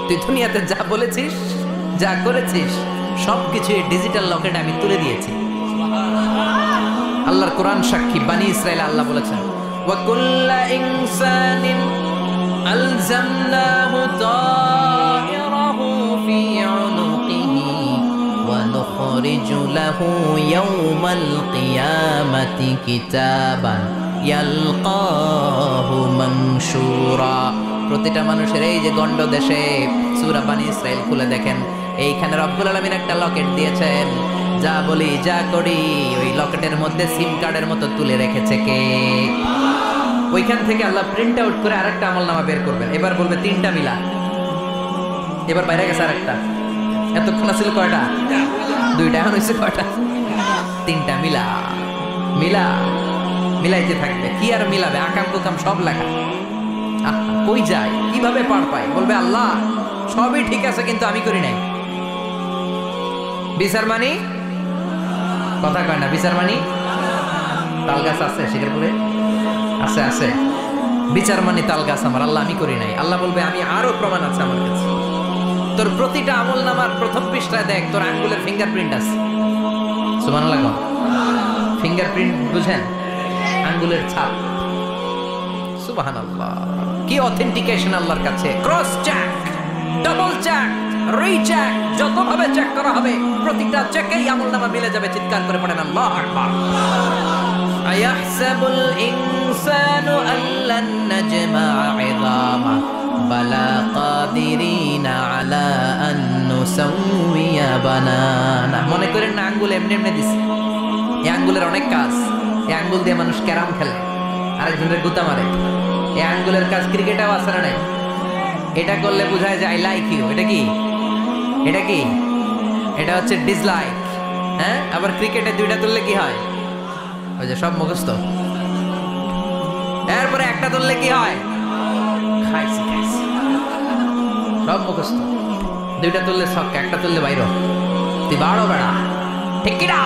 তুই দুনিয়াতে যা বলেছিস যা করেছিস সবকিছু ডিজিটাল লকেটে আমি তুলে দিয়েছি। আল্লাহর কোরআন সাক্ষী, বানি ইসরাইল আল্লাহ বলেছেন ওয়া কুল্লা ইনসানিন আলজামনাহু তায়রাহু ফি উনুকিহি ওয়া নুখরিজু লাহু ইয়াওমাল কিয়ামাতি কিতাবান ইয়ালকাহু মানশুরা। প্রতিটা মানুষের এই যে গন্ড দেশে সূরা বানি ইসরাইল খুলে দেখেন, এইখানে রব্বুল আলামিন একটা লকেট দিয়েছেন। যা বলি যা করি ওই লকেটের মধ্যে সিম কার্ডের মতো তুলে রেখেছে কে? ওইখান থেকে আল্লাহ প্রিন্ট আউট করে আরেকটা আমলনামা বের করবেন। এবার বলবে 3টা মিলা, এবার বাইরে গেছে আরেকটা। এতক্ষণ ছিল কয়টা? 2টা। এখন হয়েছে কয়টা? 3টা মিলা। মিলা মিলাইতে থাকবে। কি আর মিলাবে? আকাম কুকাম সব লেখা। কই যায়, কিভাবে পার পায়? বলবে আল্লাহ সবই ঠিক আছে কিন্তু আমি করি নাই। বিচার মানি কথা কয় না, বিচার মানি তাল গাছ আছে শিকারপুরে, আছে আছে বিচার মানি তাল গাছ আমার। আল্লাহ আমি করি নাই। আল্লাহ বলবে আমি আরো প্রমাণ আছে আমার কাছে। তোর প্রতিটা আমল নামার প্রথম পৃষ্ঠায় দেখ তোর আঙ্গুলের ফিঙ্গারপ্রিন্ট আছে। সুবহানাল্লাহ। ফিঙ্গারপ্রিন্ট বুঝেন? আঙ্গুলের ছাপ। সুবহানাল্লাহ, কি অথেন্টিকেশন আল্লাহর কাছে। Cross check, double check, recheck, যতভাবে চেক করা হবে প্রতিটা চেকেই আমলনামা মিলে যাবে। চিৎকার করে পড়েন আল্লাহু আকবার। আয়াহসাবুল ইনসানু আল্লান নাজমা'a 'ইযামা বালা কাদিরিনা আলা আন নুসাউইয়া বানানা। মনে করেন না আঙ্গুল এমনি এমনি দিছে। এই আঙ্গুলের অনেক কাজ। এই আঙ্গুল দিয়ে মানুষ ক্যারাম খেলে, আরেকজনের গুতা মারে। এই আঙ্গুলের কাজ ক্রিকেটেও আছে না নাই? এটা করলে বোঝায় যে আই লাইক ইউ। এটা কি? এটা কি? এটা হচ্ছে ডিসলাইক। হ্যাঁ, আবার ক্রিকেটে 2টা তুললে কি হয়? ওই যে সব মুখস্থ। এরপরে একটা তুললে কি হয়? খাইছি খাইছি, সব মুখস্থ। 2টা তুললে ছক্কা, একটা তুললে বাইরে। তুই বাড়ো বেড়া, ঠিক কি না?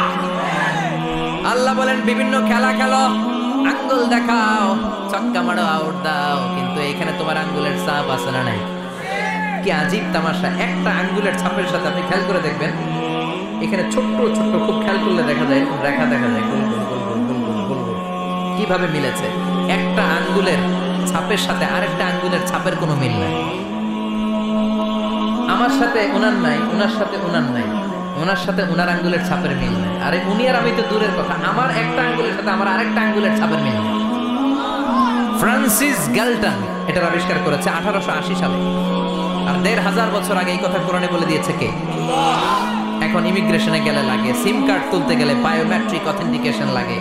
আল্লাহ বলেন বিভিন্ন খেলা খেলো, আঙ্গুল দেখাও, ছক্কা মারো, আউট দাও, কিন্তু এখানে তোমার আঙ্গুলের ছাপ আছে না নাই? কি আজীব তামাশা। একটা আঙ্গুলের ছাপের সাথে আপনি খেয়াল করে দেখবেন, এখানে ছোট্ট ছোট্ট খুব খেয়াল করলে দেখা যায় রেখা দেখা যায়, গোল গোল গোল গোল গোল গোল গোল গোল। কিভাবে মিলেছে? একটা আঙ্গুলের ছাপের সাথে আরেকটা আঙ্গুলের ছাপের কোনো মিল নাই। আমার সাথে ওনার নাই, ওনার সাথে ওনার নাই, ওনার সাথে ওনার আঙ্গুলের ছাপের মিল নাই। আরে উনি আর আমি তো দূরের কথা, আমার একটা আঙ্গুলের সাথে আমার আরেকটা আঙ্গুলের ছাপের মিল নাই। ফ্রান্সিস গ্যালটন এটার আবিষ্কার করেছে 1880 সালে। আর 1500 বছর আগে এই কথা কোরআনে বলে দিয়েছে কে? এখন ইমিগ্রেশনে গেলে লাগে, সিম কার্ড তুলতে গেলে বায়োমেট্রিক অথেন্টিকেশন লাগে,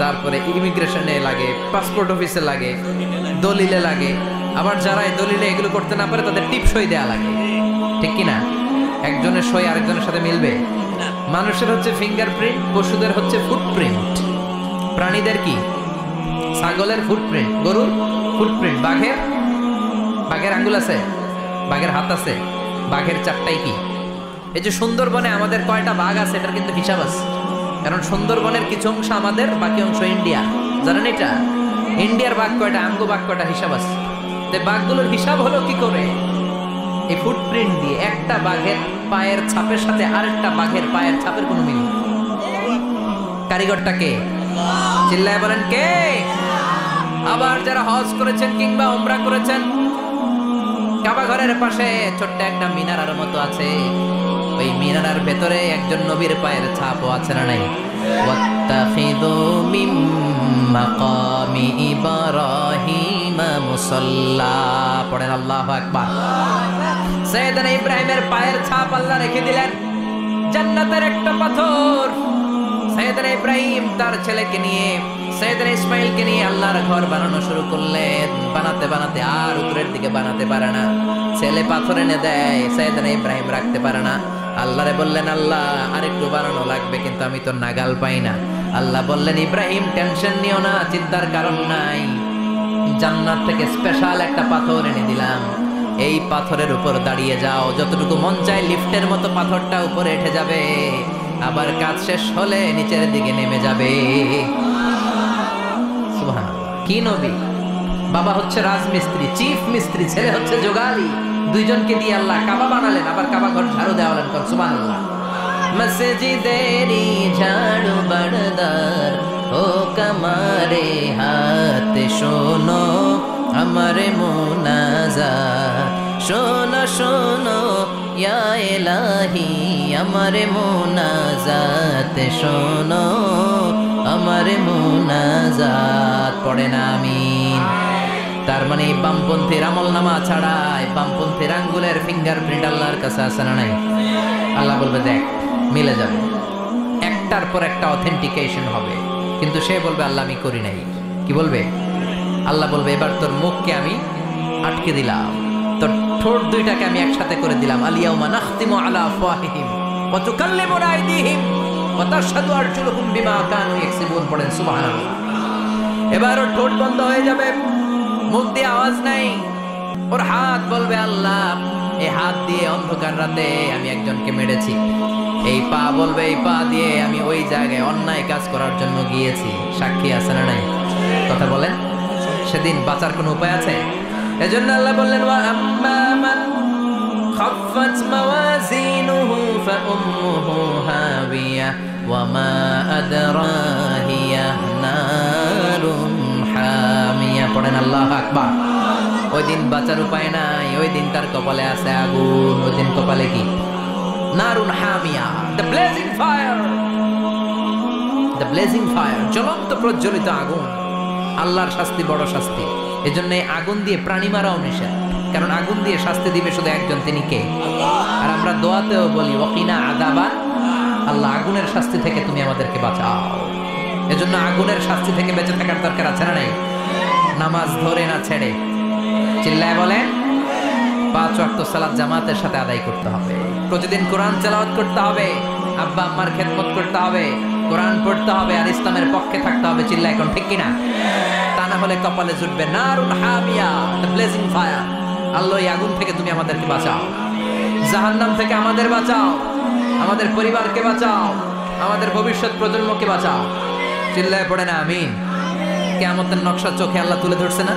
তারপরে ইমিগ্রেশনে লাগে, পাসপোর্ট অফিসে লাগে, দলিলে লাগে। আবার যারা এই দলিলে এগুলো করতে না পারে তাদের টিপ সই দেয়া লাগে, ঠিক কি না? একজনের সই আরেকজনের সাথে মিলবে? মানুষের হচ্ছে ফিঙ্গারপ্রিন্ট, পশুদের হচ্ছে ফুটপ্রিন্ট। প্রাণীদের কি? ছাগলের ফুটপ্রিন্ট, গরুর ফুটপ্রিন্ট, বাঘের আঙ্গুল আছে, বাঘের হাত আছে, বাঘের চারটাই কি? এই যে সুন্দরবনে আমাদের কয়টা বাঘ আছে এটার কিন্তু হিসাব আছে। কারণ সুন্দরবনের কিছু অংশ আমাদের, বাকি অংশ ইন্ডিয়া। জানেন এটা? ইন্ডিয়ার বাঘ কয়টা, আঙ্গু বাঘ কয়টা, হিসাব আছে। বাঘগুলোর হিসাব হলো কি করে? এই ফুটপ্রিন্ট দিয়ে। একটা বাঘের পায়ের ছাপের সাথে আরেকটা বাঘের পায়ের ছাপের কোনো মিল। কারিগরটা কে? চিল্লায় বলেন কে? আবার যারা হজ করেছেন কিংবা উমরা করেছেন, কাবা ঘরের পাশে ছোট্ট একটা মিনারার মতো আছে। ওই মিনারার ভেতরে একজন নবীর পায়ের ছাপও আছে না নাই? ওয়াত্তাখিযু মিন মাকামি ইব্রাহিম মুসাল্লা। পড়েন আল্লাহু আকবার। সাইয়েদনা ইব্রাহিমের পায়ের ছাপ আল্লাহ রেখে দিলেন জান্নাতের একটা পাথর। সাইয়েদনা ইব্রাহিম তার ছেলেকে নিয়ে, সাইয়েদনা ইসমাইলকে নিয়ে আল্লাহর ঘর বানানো শুরু করলেন। বানাতে বানাতে আর উপরের দিকে বানাতে পারে না, ছেলে পাথর এনে দেয়, সাইয়েদনা ইব্রাহিম রাখতে পারে না। আল্লাহরে বললেন আল্লাহ আরেকটু বানানো লাগবে, কিন্তু আমি তো নাগাল পাই না। আল্লাহ বললেন ইব্রাহিম টেনশন নিও না, চিন্তার কারণ নাই, জান্নাত থেকে স্পেশাল একটা পাথর এনে দিলাম। এই পাথরের উপর দাঁড়িয়ে যাও, যতটুকু মন চায় লিফটের মতো পাথরটা উপরে উঠে যাবে, আবার কাজ শেষ হলে নিচের দিকে নেমে যাবে। সুবহানাল্লাহ। কি নবী! বাবা হচ্ছে রাজমিস্ত্রি, চিফ মিস্ত্রি, ছেলে হচ্ছে যোগালী, দুইজনকে দিয়ে আল্লাহ কাবা বানালেন, আবার কাবা ঘর ঝাড়ু দেওয়ালেন। সুবহানাল্লাহ। মসজিদেরি ঝাড়ু বারদার ও কামারে হাত শোনো আমার মুনাজাত, শোনো শোনো ইয়া ইলাহি আমার মুনাজাত, শোনো আমার মুনাজাত। পড়েন আমিন। তার মানে বামপন্থীর আমল নামা ছাড়াই বামপন্থীর আঙ্গুলের ফিঙ্গারপ্রিন্ট আল্লাহর কাছে আছে না নাই? আল্লাহ বলবে দেখ মিলে যাবে, একটার পর একটা অথেন্টিকেশন হবে, কিন্তু সে বলবে আল্লাহ আমি করি নাই। কি বলবে? আল্লাহ বলবে এবার তোর মুখকে আমি আটকে দিলাম, তোর ঠোঁট দুইটাকে আমি একসাথে করে দিলাম। আলিয়াউমা নাখতিমু আলা আফওয়াহিহিম ওয়া তুকাল্লিমুনা আইদিহিম ওয়া তাশহাদু আরজুলুহুম বিমা কানু ইয়াকসিবুন। পড়েন সুবহানাল্লাহ। এবার ওর ঠোঁট বন্ধ হয়ে যাবে, মুখ দিয়ে আওয়াজ নাই। ওর হাত বলবে আল্লাহ এই হাত দিয়ে অন্ধকার রাতে আমি একজনকে মেরেছি। এই পা বলবে এই পা দিয়ে আমি ওই জায়গায় অন্যায় কাজ করার জন্য গিয়েছি। সাক্ষী আছে না নাই? কথা বলেন। সেদিন বাঁচার কোনো উপায় আছে? এজন্য আল্লাহ বললেন ওয়া আম্মা মান খাফফাত মাওয়াজিনুহু ফাউম্মুহু হাবিয়া ওয়া মা আদরাহিয়া নারুন হামিয়া। পড়েন আল্লাহু আকবার। ওই দিন বাঁচার উপায় নাই, ওই দিন তার কপালে আছে আগুন। ওই দিন কপালে কি? নারুন হামিয়া, the blazing fire, the blazing fire, জ্বলন্ত প্রজ্বলিত আগুন। আল্লাহর শাস্তি বড় শাস্তি। এজন্য এই আগুন দিয়ে প্রাণী মারাও নিষেধ, কারণ আগুন দিয়ে শাস্তি দিবে শুধু একজন, তিনি কে? আর আমরা দোয়াতেও বলি ওয়াকিনা আযাবান, আল্লাহ আগুনের শাস্তি থেকে তুমি আমাদেরকে বাঁচাও। এজন্য আগুনের শাস্তি থেকে বেঁচে থাকার দরকার আছে না নাই? নামাজ ধরে না ছেড়ে, চিল্লায় বলেন 5 ওয়াক্ত সালাত জামাতের সাথে আদায় করতে হবে। প্রতিদিন কোরআন তেলাওয়াত করতে হবে, আব্বা আম্মার খেদমত করতে হবে, কোরআন পড়তে হবে, আর ইসলামের পক্ষে থাকতে হবে। চিল্লায় এখন ঠিক কিনা? তা না হলে কপালে জুটবে নারুন হামিয়া, দ্য ব্লেজিং ফায়ার। আল্লাহ এই আগুন থেকে তুমি আমাদেরকে বাঁচাও, জাহান্নাম থেকে আমাদের বাঁচাও, আমাদের পরিবারকে বাঁচাও, আমাদের ভবিষ্যৎ প্রজন্মকে বাঁচাও। চিল্লায় পড়ে না আমিন। কিয়ামতের নকশা চোখে আল্লাহ তুলে ধরছে না?